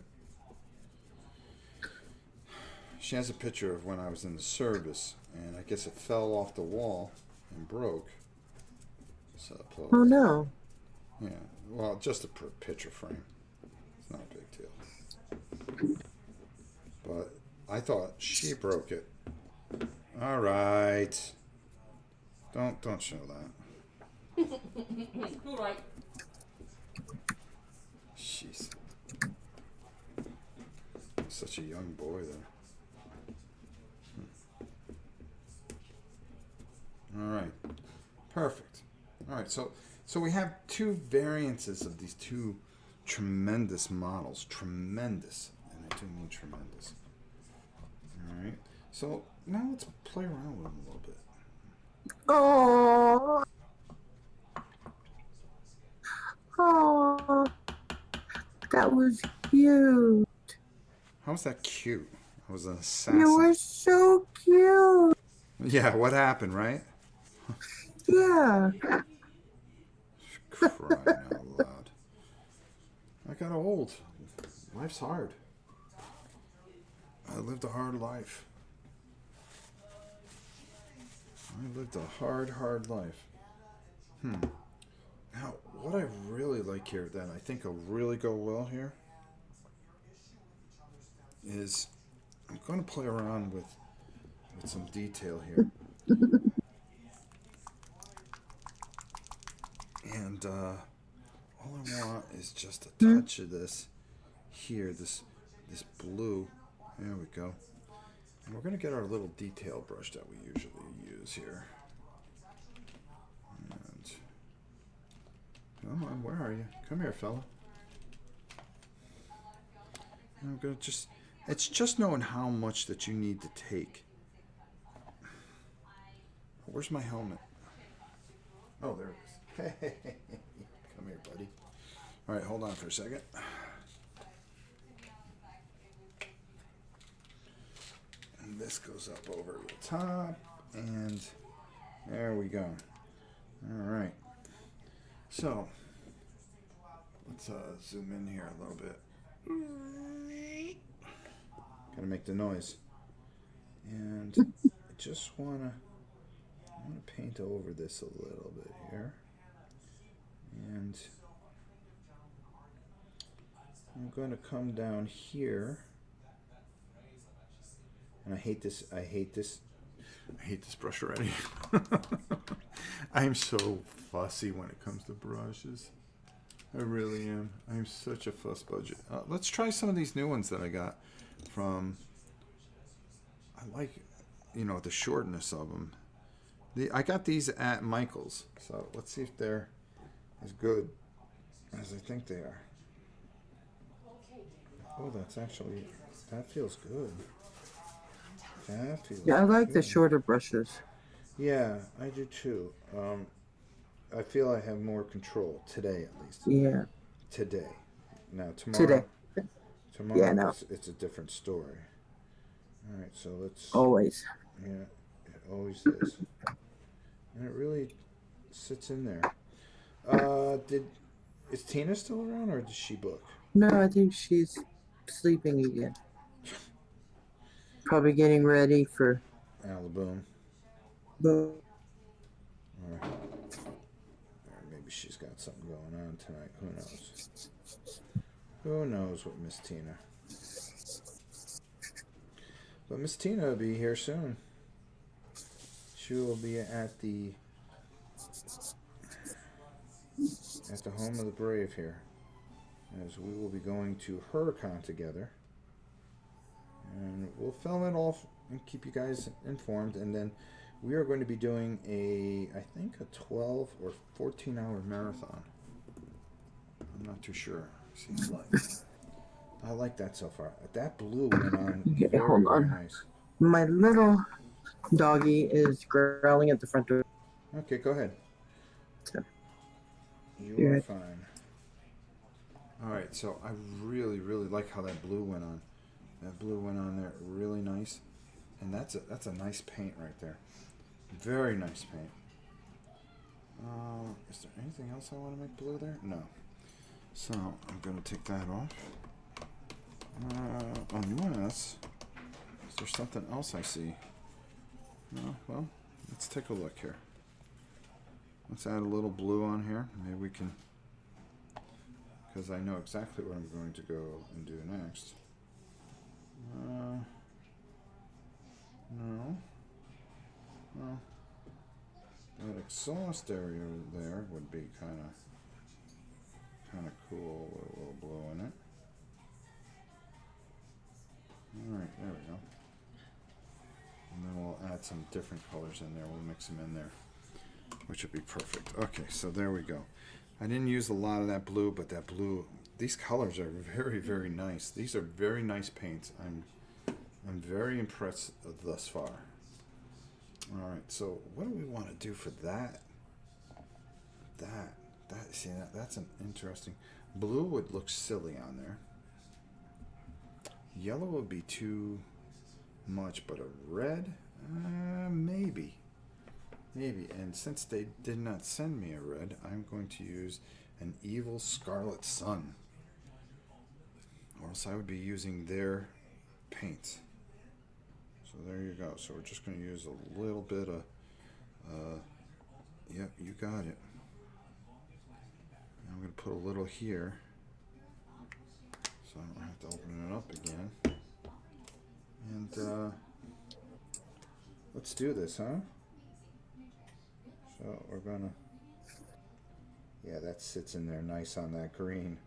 She has a picture of when I was in the service, and I guess it fell off the wall and broke. So, oh no. Yeah, well, just a picture frame. It's not a big deal. But I thought she broke it. All right. Don't show that. Right. Jeez. Such a young boy there. All right, perfect. All right, so we have two variances of these two tremendous models. Tremendous, and I do mean tremendous. All right, so now let's play around with them a little bit. Oh, oh, that was cute. How was that cute? I was an assassin. You were so cute. Yeah, what happened, right? Yeah. Crying out loud. I got old. Life's hard. I lived a hard life. I lived a hard life. Now, what I really like here that I think will really go well here is I'm going to play around with some detail here. And all I want is just a touch of this here, this blue. There we go. And we're going to get our little detail brush that we usually use here. And come on, where are you? Come here, fella. And I'm going to just, it's just knowing how much that you need to take. Where's my helmet? Oh, there it is. Come here, buddy. All right, hold on for a second. And this goes up over the top, and there we go. All right. So let's zoom in here a little bit. Gotta make the noise. And I just wanna paint over this a little bit here. And I'm going to come down here. And I hate this brush already. I'm so fussy when it comes to brushes. I really am. I'm such a fuss budget. Let's try some of these new ones that I got from. I like, the shortness of them. I got these at Michael's, so let's see if they're as good as I think they are. Oh, that feels good. That feels Yeah, I like the good. shorter brushes. Yeah, I do too. I feel I have more control today, at least. Yeah, Today. Now today. Yeah, tomorrow no, it's a different story. All right, so let's. always. Yeah, it always is, and it really sits in there. Did is Tina still around, or did she book? No, I think she's sleeping again. Probably getting ready for. Alaboom. But Or maybe she's got something going on tonight. Who knows? Who knows what Miss Tina? But Miss Tina will be here soon. She will be at the home of the brave here, as we will be going to HerCon together, and we'll film it all and keep you guys informed. And then we are going to be doing I think a 12 or 14-hour marathon. I'm not too sure. Seems like I like that so far. That blue went on okay, very, hold very on. nice. My little doggy is growling at the front door. Okay, go ahead. So, You are fine. All right, so I really, really like how that blue went on. That blue went on there really nice, and that's a nice paint right there. Very nice paint. Is there anything else I want to make blue there? No. So I'm gonna take that off. Unless is there something else I see? No. Well, let's take a look here. Let's add a little blue on here. Maybe we can, because I know exactly what I'm going to go and do next. No. Well, that exhaust area there would be kind of cool with a little blue in it. All right, there we go. And then we'll add some different colors in there. We'll mix them in there, which would be perfect. Okay, so there we go. I didn't use a lot of that blue, but that blue, these colors are very, very nice. These are very nice paints. I'm very impressed thus far. All right, so what do we want to do for that? That's an interesting. Blue would look silly on there. Yellow would be too much, but a red, maybe. And since they did not send me a red, I'm going to use an Evil Scarlet Sun, or else I would be using their paint. So there you go. So we're just going to use a little bit of, yep, you got it. I'm going to put a little here, so I don't have to open it up again. And let's do this, huh? So we're gonna, yeah, that sits in there nice on that green.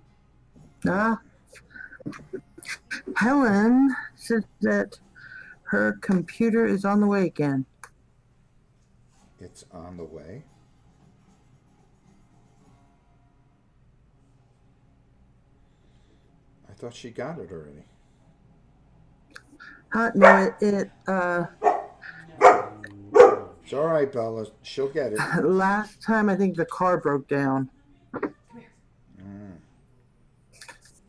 Helen says that her computer is on the way again. It's on the way. I thought she got it already. No, It's all right, Bella. She'll get it. last time I think the car broke down.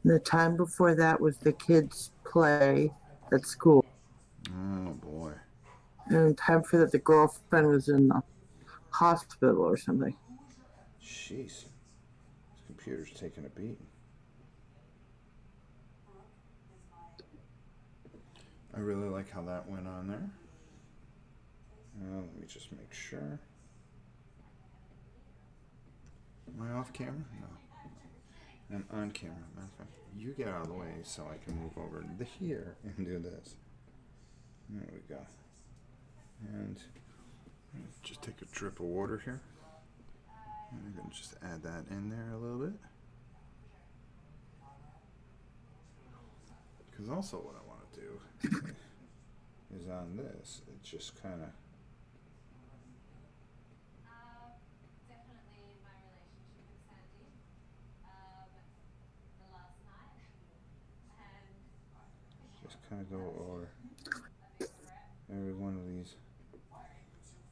The time before that was the kids' play at school. Oh boy. And the time for that, the girlfriend was in the hospital or something. Jeez. This computer's taking a beating. I really like how that went on there. Let me just make sure. Am I off camera? No. I'm on camera. Matter of fact, you get out of the way so I can move over to here and do this. There we go. And just take a drip of water here. And I'm going to just add that in there a little bit. Because also what I want to do is on this, it just kind of. Definitely my relationship with Sandy. The last night, and Just kind of go over a big threat. every one of these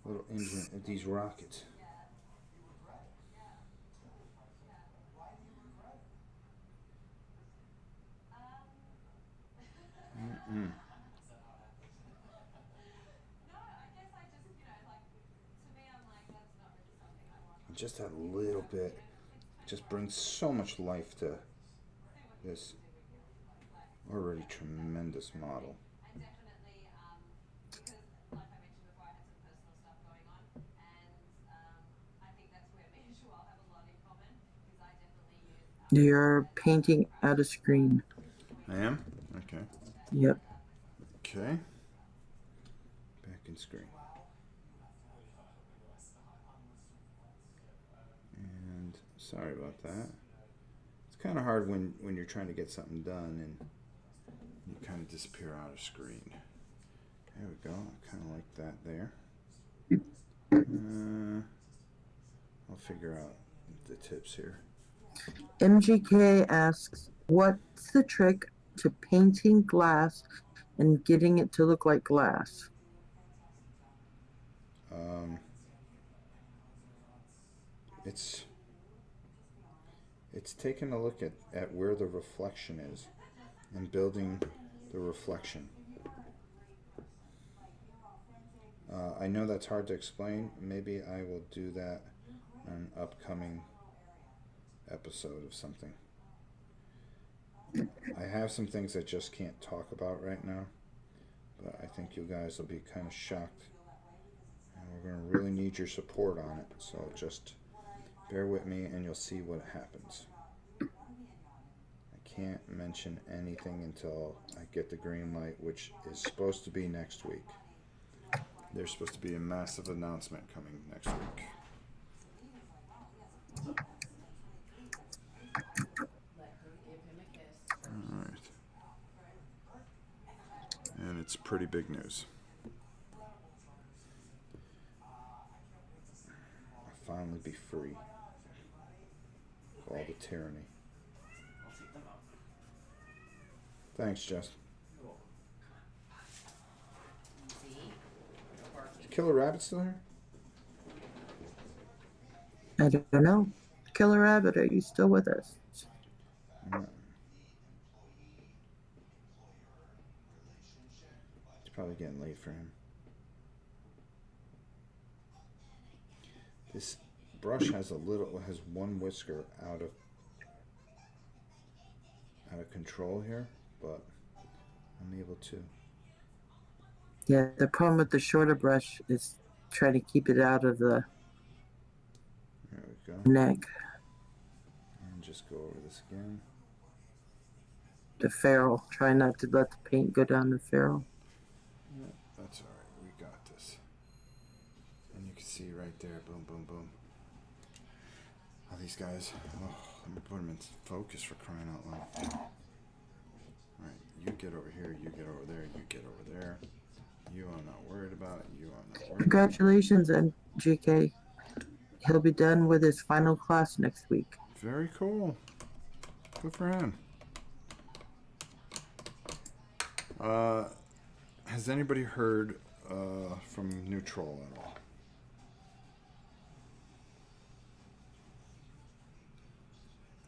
little engine, these rockets. Mm-mm. No, I guess I just, like, to me, I'm like, that's not really something I want. Just that little bit just brings so much life to this already tremendous model. And definitely, because, like I mentioned before, I had some personal stuff going on, and I think that's where me and Joelle have a lot in common, because I definitely use You're painting out of screen. I am? Okay. Yep. Okay. Back in screen. And sorry about that. It's kind of hard when you're trying to get something done and you kind of disappear out of screen. There we go. I kind of like that there. I'll figure out the tips here. MGK asks, what's the trick to painting glass and getting it to look like glass? It's taking a look at where the reflection is and building the reflection. I know that's hard to explain. Maybe I will do that on an upcoming episode of something. I have some things I just can't talk about right now, but I think you guys will be kind of shocked. And we're going to really need your support on it, so just bear with me and you'll see what happens. I can't mention anything until I get the green light, which is supposed to be next week. There's supposed to be a massive announcement coming next week. Let her give him a kiss. All right. And it's pretty big news. I'll finally be free of all the tyranny. Thanks, Jess. See? Is Killer Rabbit still here? I don't know. Killer Rabbit, are you still with us? No. It's probably getting late for him. This brush has one whisker out of control here, but I'm able to. Yeah, the problem with the shorter brush is trying to keep it out of the There we go. neck, And just go over this again. the ferrule. Try not to let the paint go down the ferrule. Yeah, that's all right. We got this. And you can see right there, boom, boom, boom. Oh, these guys. Oh, let me put them in focus for crying out loud. All right, you get over here. You get over there. You get over there. You, I'm not worried about. You, I'm not worried about. Congratulations, MGK. He'll be done with his final class next week. Very cool. Good for him. Has anybody heard from Neutral at all?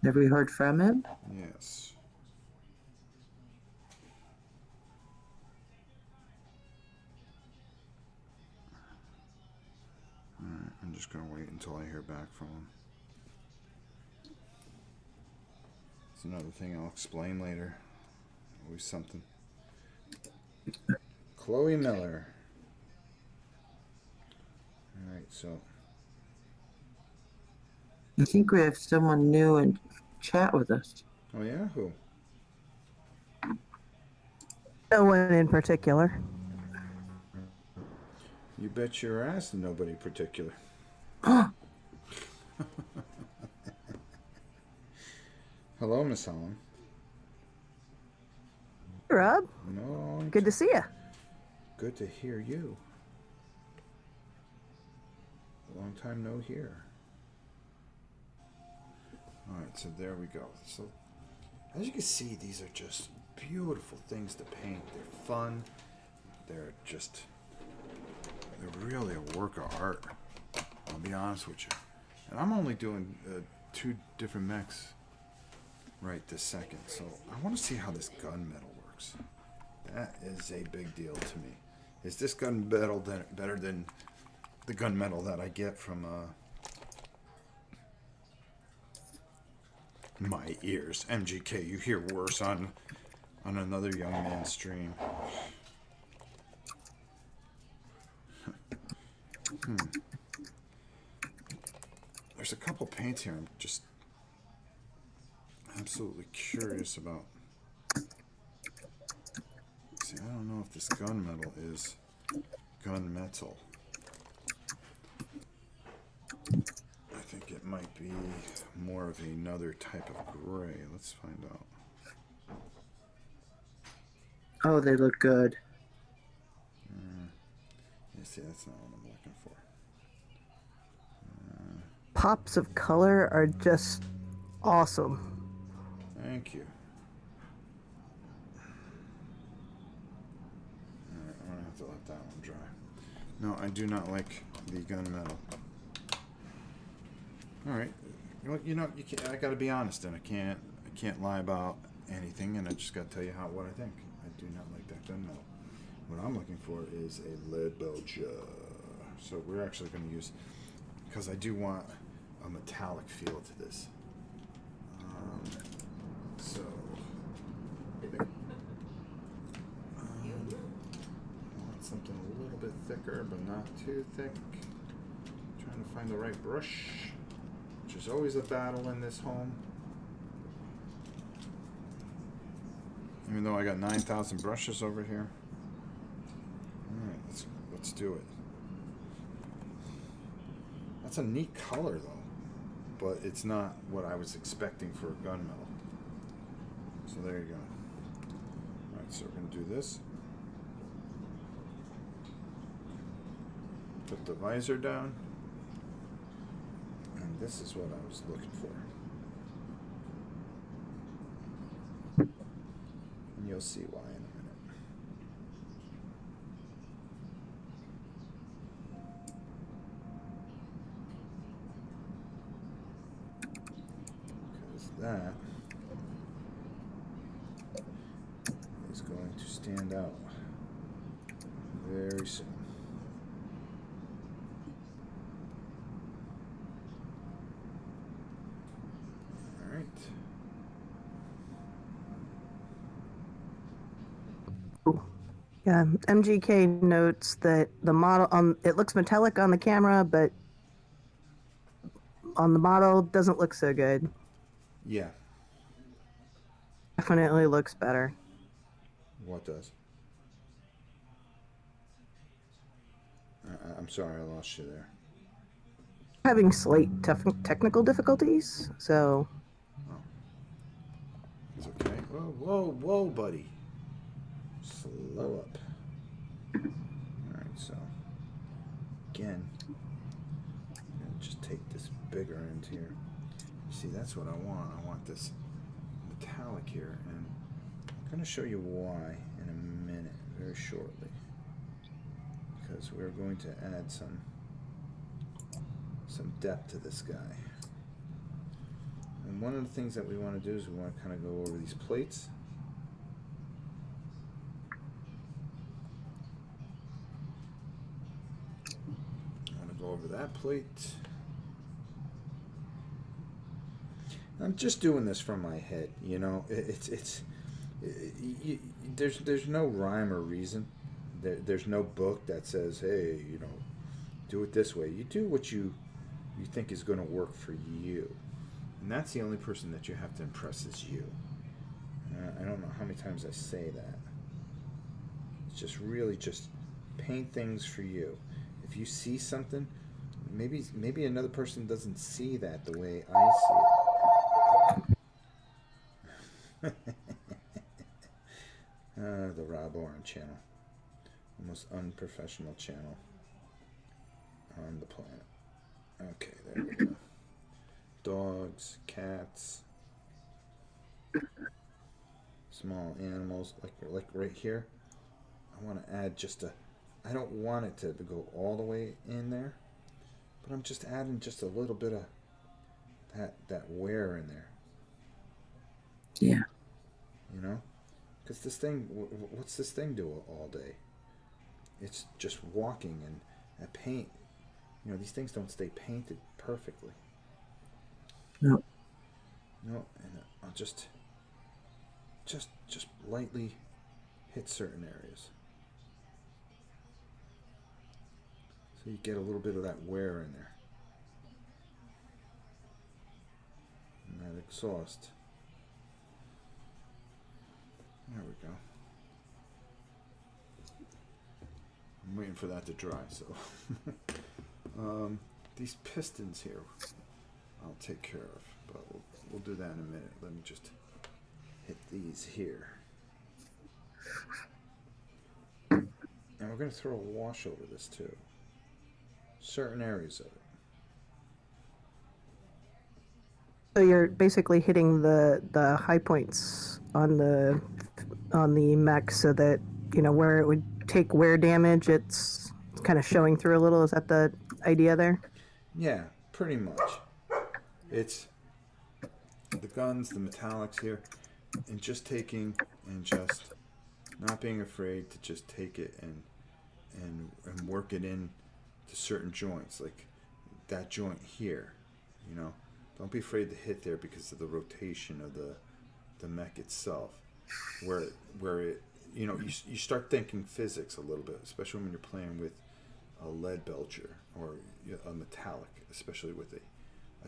Have we heard from him? Yes. Alright, I'm just going to wait until I hear back from him. It's another thing I'll explain later. Always something. Chloe Miller. Alright, so. I think we have someone new in chat with us. Oh, yeah? Who? No one in particular. You bet your ass nobody particular. Hello, Miss Helen. Rob. No, Good to see you. good to hear you. Long time no hear. All right, so there we go. So as you can see, these are just beautiful things to paint. They're fun. They're really a work of art. I'll be honest with you. And I'm only doing 2 different mechs right this second. So I want to see how this gunmetal works. That is a big deal to me. Is this gunmetal better than the gunmetal that I get from my ears? MGK, you hear worse on another young man's stream. There's a couple paints here I'm just absolutely curious about. See, I don't know if this gunmetal is gunmetal. I think it might be more of another type of gray. Let's find out. Oh, they look good. You see, that's not what I'm looking for. Pops of color are just awesome. Thank you. Alright, I'm gonna have to let that one dry. No, I do not like the gunmetal. Alright. You know, I gotta be honest, and I can't lie about anything, and I just gotta tell you what I think. I do not like that gunmetal. What I'm looking for is a lead belcher. So we're actually going to use, because I do want a metallic feel to this. So I want something a little bit thicker, but not too thick. Trying to find the right brush, which is always a battle in this home. Even though I got 9,000 brushes over here. Alright, let's do it. That's a neat color though, but it's not what I was expecting for a gunmetal. So there you go. Alright, so we're going to do this. Put the visor down. And this is what I was looking for. And you'll see why in a minute. Because that is going to stand out very soon. All right. Yeah, MGK notes that the model it looks metallic on the camera, but on the model doesn't look so good. Yeah. Definitely looks better. What does? I'm sorry, I lost you there. Having slight technical difficulties, so Oh. It's okay. Whoa, whoa, whoa, buddy. Slow up. Alright, so again, I'm gonna just take this bigger end here. See, that's what I want. I want this metallic here, and I'm gonna show you why in a minute, very shortly. Because we're going to add some depth to this guy. And one of the things that we want to do is we want to kind of go over these plates. I want to go over that plate. I'm just doing this from my head, you know. There's no rhyme or reason. There's no book that says, hey, you know, do it this way. You do what you think is going to work for you. And that's the only person that you have to impress is you. I don't know how many times I say that. It's just really just paint things for you. If you see something, maybe another person doesn't see that the way I see it. The Rob Oren channel. The most unprofessional channel on the planet. Okay, there we go. Dogs, cats, small animals, like right here. I want to add just a. I don't want it to go all the way in there, but I'm just adding just a little bit of that wear in there. Yeah. You know, because this thing, what's this thing do all day? It's just walking and paint. You know, these things don't stay painted perfectly. No. No, and I'll just lightly hit certain areas, so you get a little bit of that wear in there, and that exhaust. There we go. I'm waiting for that to dry. So these pistons here, I'll take care of, but we'll do that in a minute. Let me just hit these here. And we're going to throw a wash over this too. Certain areas of it. So you're basically hitting the high points on the mech, so that where it would take wear damage, it's kind of showing through a little. Is that the idea there? Yeah, pretty much. It's the guns, the metallics here, and just taking and just not being afraid to just take it and work it in to certain joints, like that joint here. You know, don't be afraid to hit there because of the rotation of the mech itself, where it you start thinking physics a little bit, especially when you're playing with a lead belcher or a metallic, especially with a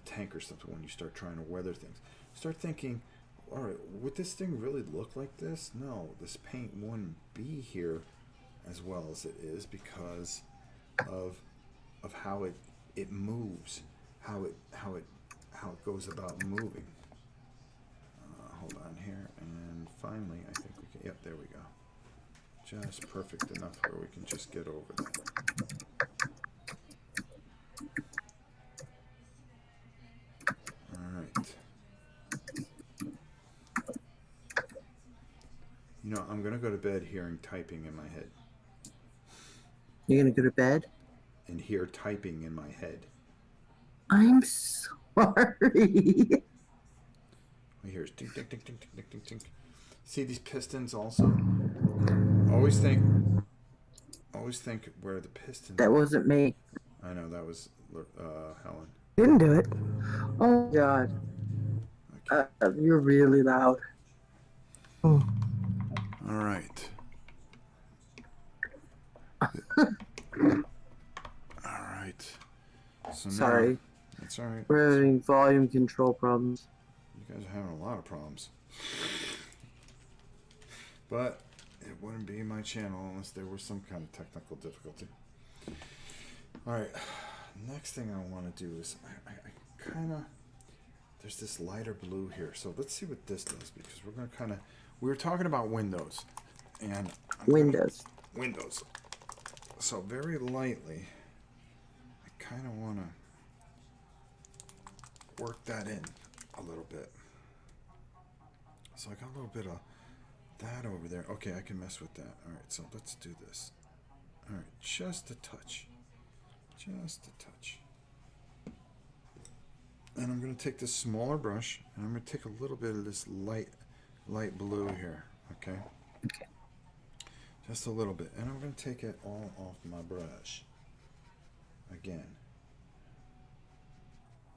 tank or something. When you start trying to weather things, start thinking, all right, would this thing really look like this? No, this paint wouldn't be here as well as it is because of how it moves, how it goes about moving. Hold on here, and finally, I think we can. Yep, there we go. Just perfect enough where we can just get over that. All right. You know, I'm gonna go to bed hearing typing in my head. You're gonna go to bed? And hear typing in my head. I'm sorry. I hear tink tink tink tink tink tink tink. See these pistons also? Always think where the pistons. That wasn't me. I know that was Helen. Didn't do it. Oh God. Okay. You're really loud. Oh. All right. All right. So Sorry. now, that's all right. We're having volume control problems. You guys are having a lot of problems. But it wouldn't be my channel unless there was some kind of technical difficulty. All right. Next thing I want to do is I kind of, there's this lighter blue here. So let's see what this does, because we're going to kind of, we were talking about windows. And Windows. Windows. So very lightly, I kind of want to work that in a little bit. So I got a little bit of that over there. Okay, I can mess with that. All right, so let's do this. All right, just a touch. Just a touch. And I'm going to take this smaller brush, and I'm going to take a little bit of this light blue here, okay? Just a little bit. And I'm going to take it all off my brush. Again.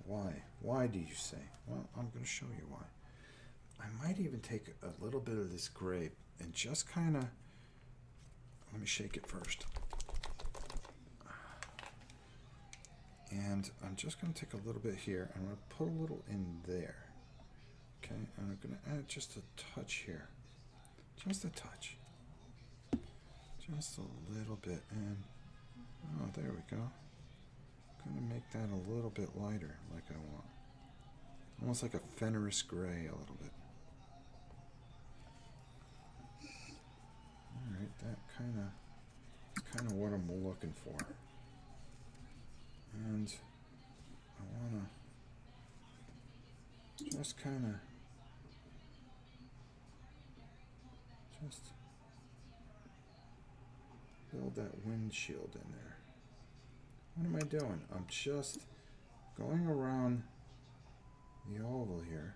Why? Why do you say? Well, I'm going to show you why. I might even take a little bit of this gray and just kind of, let me shake it first. And I'm just going to take a little bit here. I'm going to put a little in there. Okay, and I'm going to add just a touch here. Just a touch. Just a little bit. And, oh, there we go. I'm going to make that a little bit lighter like I want. Almost like a Fenris gray a little bit. Alright, that's kind of what I'm looking for. And I want to just kind of just build that windshield in there. What am I doing? I'm just going around the oval here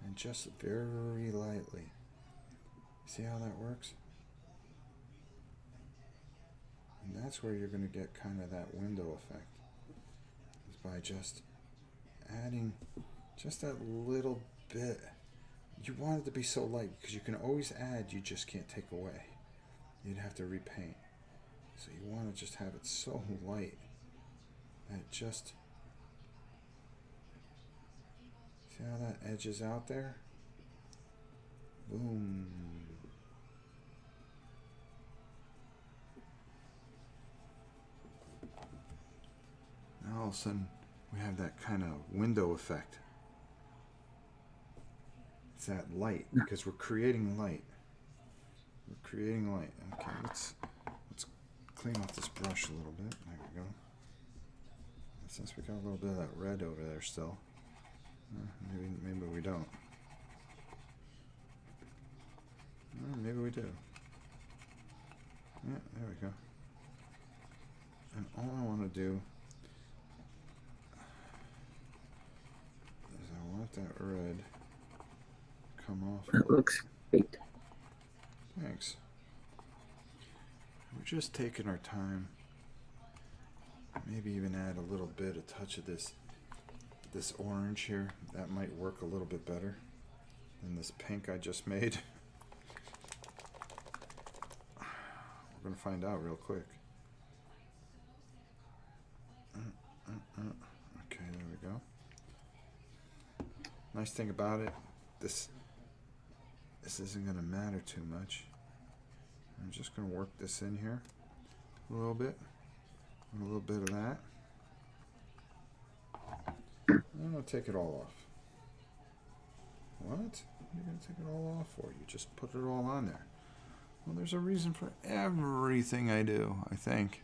and just very lightly. See how that works? And that's where you're going to get kind of that window effect, is by just adding just that little bit. You want it to be so light because you can always add, you just can't take away. You'd have to repaint. So you want to just have it so light that it just, see how that edges out there? Boom. Now all of a sudden we have that kind of window effect. It's that light because we're creating light. We're creating light. Okay, let's clean off this brush a little bit. There we go. And since we got a little bit of that red over there still, maybe we don't. Maybe we do. Yeah, there we go. And all I want to do is I want that red come off. That looks great. Thanks. We're just taking our time. Maybe even add a little bit, a touch of this orange here. That might work a little bit better than this pink I just made. We're gonna find out real quick. Okay, there we go. Nice thing about it, this isn't gonna matter too much. I'm just gonna work this in here a little bit, and a little bit of that. I'm gonna take it all off. What? You're gonna take it all off for? You just put it all on there. Well, there's a reason for everything I do, I think.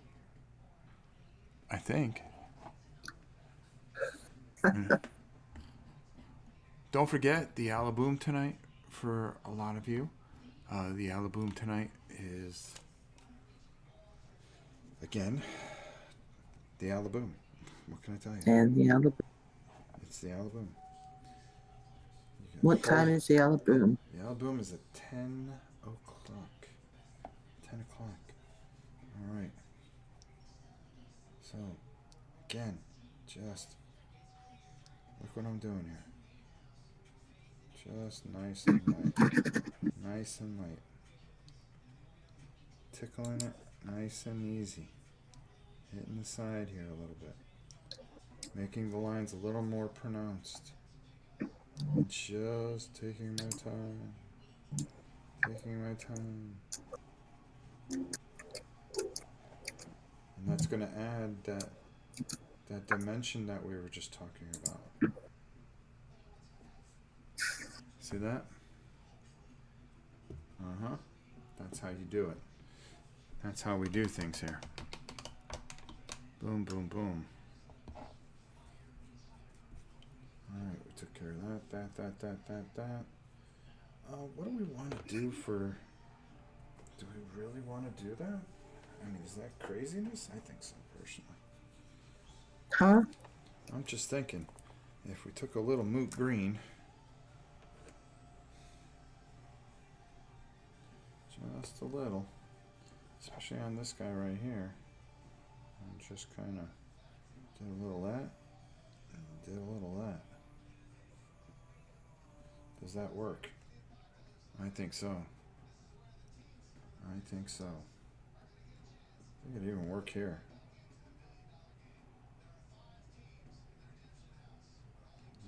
Don't forget the Alaboom tonight for a lot of you. The Alaboom tonight is, again, the Alaboom. What can I tell you? And the Alaboom. It's the Alaboom. What time is the Alaboom? The Alaboom is at 10 o'clock. 10 o'clock. All right. So, again, just look what I'm doing here. Just nice and light. Nice and light. Tickling it nice and easy. Hitting the side here a little bit. Making the lines a little more pronounced. Just taking my time. Taking my time. And that's going to add that dimension that we were just talking about. See that? Uh-huh. That's how you do it. That's how we do things here. Boom, boom, boom. Alright, we took care of that. What do we want to do for... Do we really want to do that? I mean, is that craziness? I think so, personally. Huh? I'm just thinking, if we took a little moot green... Just a little. Especially on this guy right here. And just kind of did a little that. And did a little that. Does that work? I think so. I think so. I think it even work here.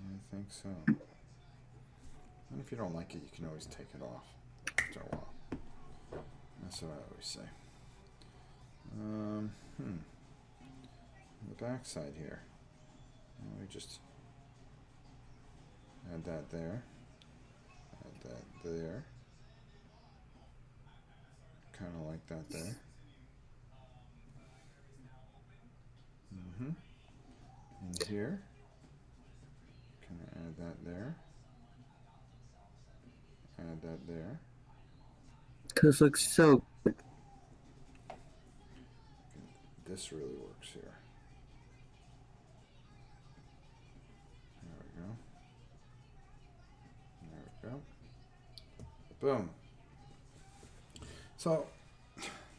I think so. And if you don't like it, you can always take it off after a while. That's what I always say. The back side here. We just add that there. Add that there. kind of like that there. And here, kind of add that there. Add that there. This looks so. This really works here. There we go. There we go. Boom. So,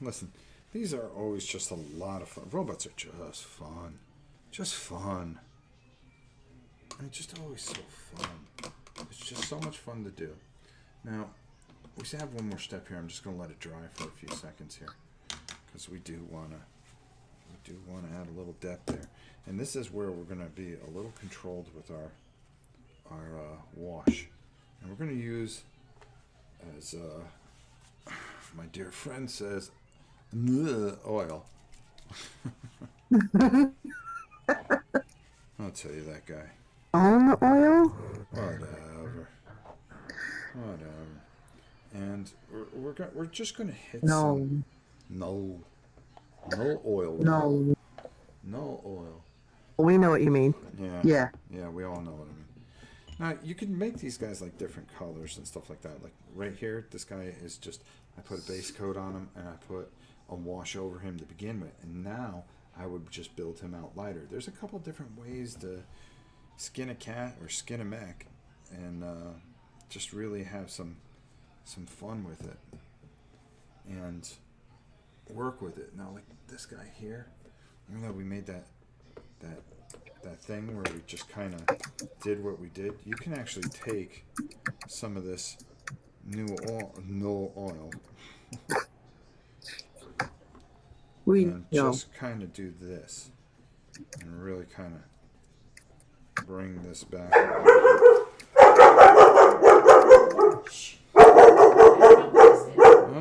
listen, these are always just a lot of fun. Robots are just fun. Just fun. I mean, just always so fun. It's just so much fun to do. Now, we still have one more step here. I'm just going to let it dry for a few seconds here, because we do want to add a little depth there. And this is where we're going to be a little controlled with our wash. And we're going to use, as my dear friend says, oil. I'll tell you that guy. On oil? Whatever. And we're just gonna hit No. some. No oil. No. No oil. We know what you mean. Yeah. Yeah, we all know what I mean. Now you can make these guys like different colors and stuff like that. Like right here, this guy is just, I put a base coat on him and I put a wash over him to begin with, and now I would just build him out lighter. There's a couple different ways to skin a cat or skin a mech, and just really have some fun with it and work with it. Now, like this guy here, even though we made that thing where we just kind of did what we did, you can actually take some of this no oil and just kind of do this and really kind of bring this back.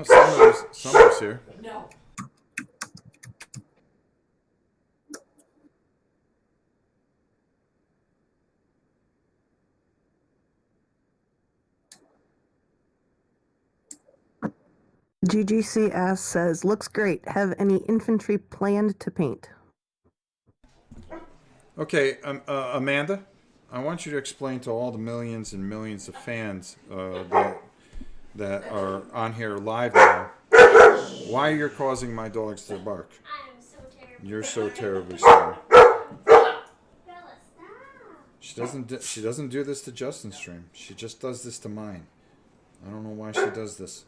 Oh, somebody's here. No. GGCS says, looks great. Have any infantry planned to paint? Okay, Amanda, I want you to explain to all the millions and millions of fans that are on here live now why you're causing my dogs to bark. I am so terrible. You're so terribly sorry. Bella, stop. She doesn't do this to Justin's stream. She just does this to mine. I don't know why she does this.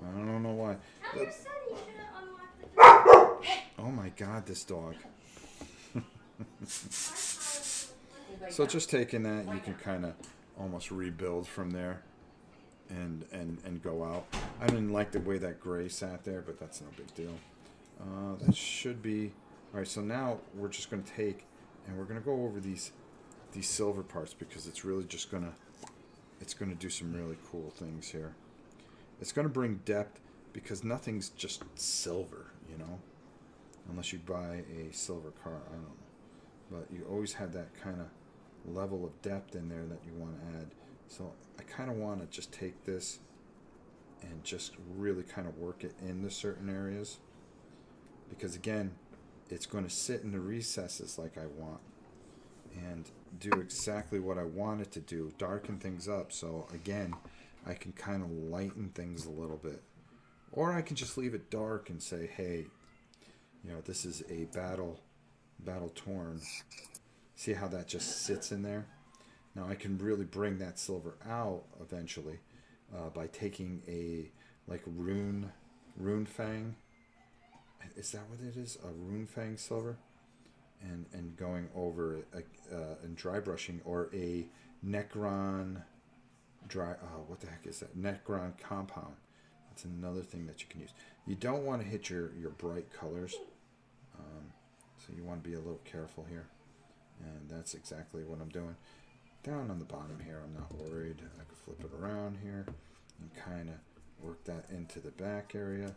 I don't know why. Tell your son he should have unlocked the door. Oh my God, this dog. So just taking that, you can kind of almost rebuild from there and go out. I didn't like the way that gray sat there, but that's no big deal. That should be... Alright, so now we're just going to take and we're going to go over these silver parts, because it's really just going to do some really cool things here. It's going to bring depth, because nothing's just silver, you know? Unless you buy a silver car, I don't know. But you always have that kind of level of depth in there that you want to add. So I kind of want to just take this and just really kind of work it into certain areas. Because again, it's going to sit in the recesses like I want. And do exactly what I want it to do. Darken things up. So again, I can kind of lighten things a little bit. Or I can just leave it dark and say, hey, you know, this is a battle torn. See how that just sits in there? Now I can really bring that silver out eventually by taking a like rune fang. Is that what it is? A rune fang silver, and going over it and dry brushing, or a Necron dry. What the heck is that? Necron compound. That's another thing that you can use. You don't want to hit your bright colors. So you want to be a little careful here. And that's exactly what I'm doing. Down on the bottom here, I'm not worried. I can flip it around here and kind of work that into the back area.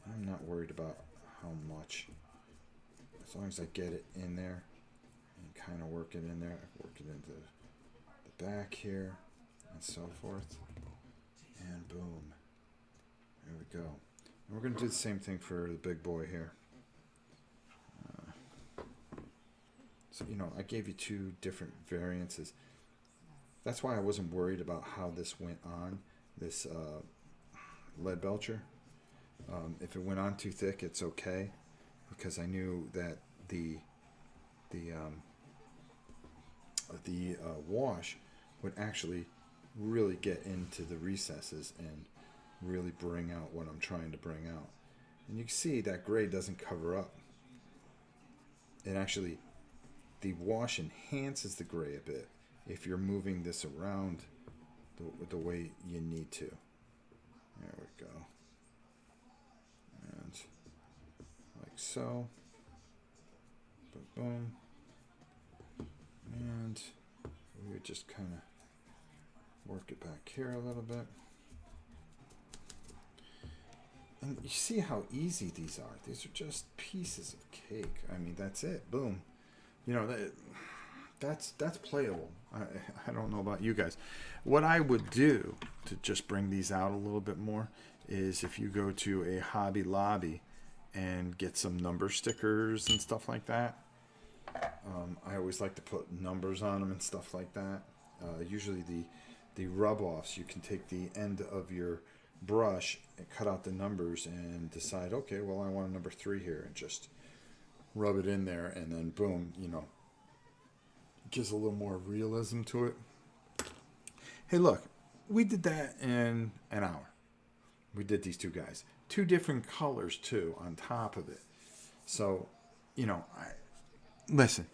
I'm not worried about how much. As long as I get it in there and kind of work it in there, I can work it into the back here and so forth. And boom. There we go. And we're going to do the same thing for the big boy here. So, you know, I gave you two different variances. That's why I wasn't worried about how this went on, this lead belcher. If it went on too thick, it's okay, because I knew that the wash would actually really get into the recesses and really bring out what I'm trying to bring out. And you can see that gray doesn't cover up. It actually, the wash enhances the gray a bit if you're moving this around the way you need to. There we go. And like so. Boom, boom. And we would just kind of work it back here a little bit. And you see how easy these are. These are just pieces of cake. I mean, that's it. Boom. You know, that's playable. I don't know about you guys. What I would do to just bring these out a little bit more is if you go to a Hobby Lobby and get some number stickers and stuff like that. I always like to put numbers on them and stuff like that. Usually the rub-offs, you can take the end of your brush and cut out the numbers and decide, okay, well, I want a number 3 here, and just rub it in there, and then boom, you know, gives a little more realism to it. Hey, look, we did that in an hour. We did these two guys. 2 different colors, too, on top of it. So, you know, listen,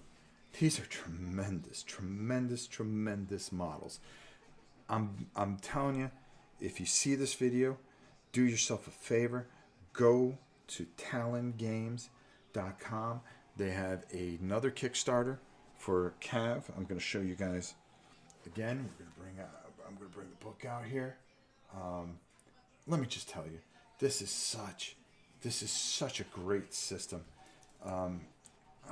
these are tremendous, tremendous, tremendous models. I'm telling you, if you see this video, do yourself a favor. Go to talongames.com. They have another Kickstarter for CAV. I'm going to show you guys again. I'm going to bring the book out here. Let me just tell you, this is such a great system. I'm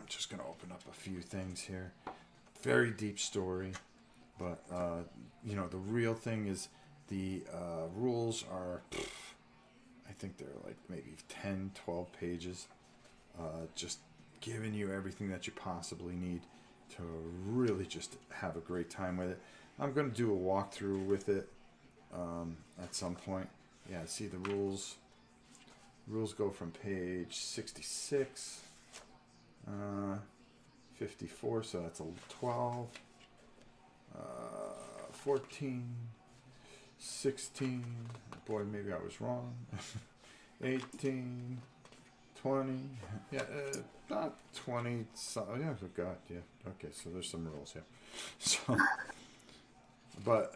just going to open up a few things here. Very deep story, but you know, the real thing is the rules are, I think they're like maybe 10, 12 pages. Just giving you everything that you possibly need to really just have a great time with it. I'm going to do a walkthrough with it at some point. Yeah, see the rules. Rules go from page 66, 54, so that's a 12, 14, 16, boy, maybe I was wrong, 18, 20, yeah, not 20, so, yeah, oh God, yeah, okay, so there's some rules here. So, but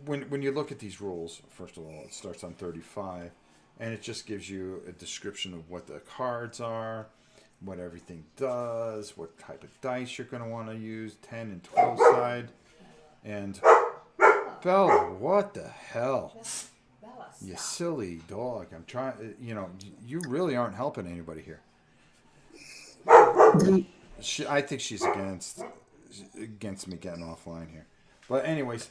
when you look at these rules, first of all, it starts on 35, and it just gives you a description of what the cards are, what everything does, what type of dice you're going to want to use, 10 and 12 side, and Bella, what the hell? Bella, You stop. silly dog. I'm trying, you know, you really aren't helping anybody here. I think she's against me getting offline here. But anyways,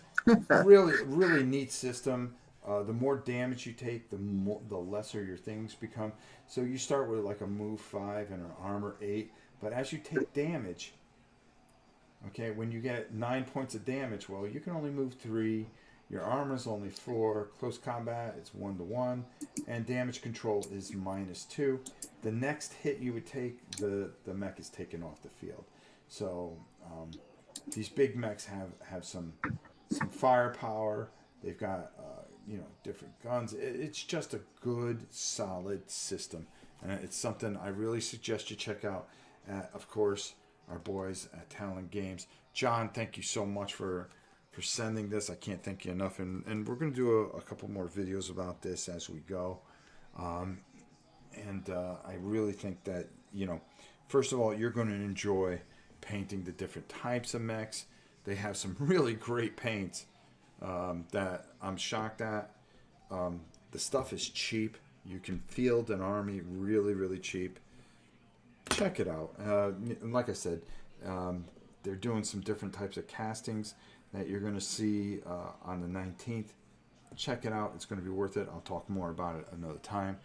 really neat system. The more damage you take, the lesser your things become. So you start with like a move 5 and an armor 8, but as you take damage, okay, when you get 9 points of damage, well, you can only move 3. Your armor's only 4. Close combat, it's 1-to-1, and damage control is -2. The next hit you would take, the mech is taken off the field. So these big mechs have some firepower. They've got you know, different guns. It's just a good, solid system, and it's something I really suggest you check out. Of course, our boys at Talon Games. John, thank you so much for sending this. I can't thank you enough, and we're going to do a couple more videos about this as we go. And I really think that, you know, first of all, you're going to enjoy painting the different types of mechs. They have some really great paints that I'm shocked at. The stuff is cheap. You can field an army really, really cheap. Check it out. Like I said, they're doing some different types of castings that you're going to see on the 19th check it out. It's going to be worth it. I'll talk more about it another time.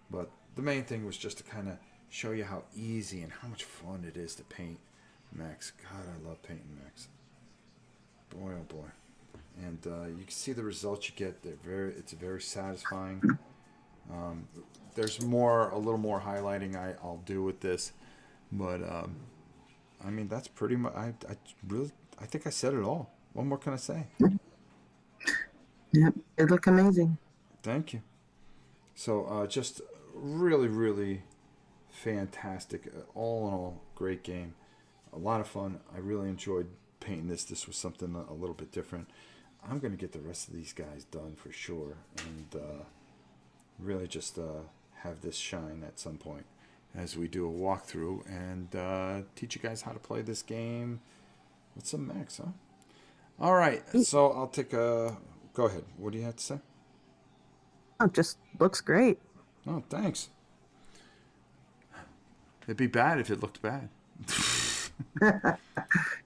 But the main thing was just to kind of show you how easy and how much fun it is to paint mechs. God, I love painting mechs. Boy, oh boy. And you can see the results you get. It's very satisfying. There's a little more highlighting I'll do with this, but I mean that's pretty much. I think I said it all. What more can I say? Yep, they look amazing. Thank you. So just really, really fantastic. All in all, great game. A lot of fun. I really enjoyed painting this. This was something a little bit different. I'm going to get the rest of these guys done for sure, and really just have this shine at some point as we do a walkthrough and teach you guys how to play this game with some mechs, huh? All right, so I'll take a... Go ahead. What do you have to say? Oh, it just looks great. Oh, thanks. It'd be bad if it looked bad.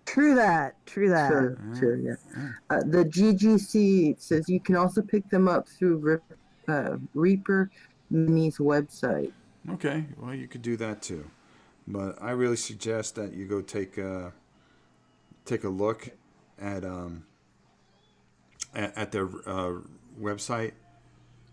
True that. Sure, yeah. The GGC says you can also pick them up through Reaper Mini's website. Okay, well, you could do that too. But I really suggest that you go take a look at their website.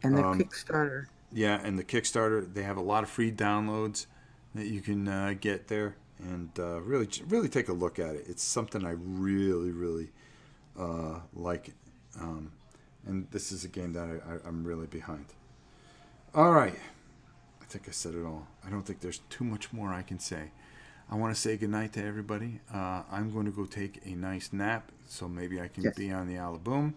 And their Kickstarter. Yeah, and the Kickstarter. They have a lot of free downloads that you can get there. And really take a look at it. It's something I really, really like. And this is a game that I'm really behind. All right. I think I said it all. I don't think there's too much more I can say. I want to say goodnight to everybody. I'm going to go take a nice nap, so maybe I can be on the Alaboom.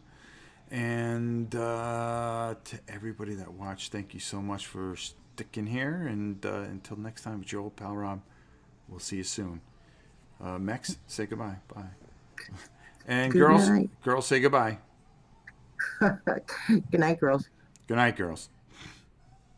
And to everybody that watched, thank you so much for sticking here. And until next time, it's your old pal Rob. We'll see you soon. Mex, say goodbye. Bye. And Good night. girls, say goodbye. Good night, girls. Good night, girls.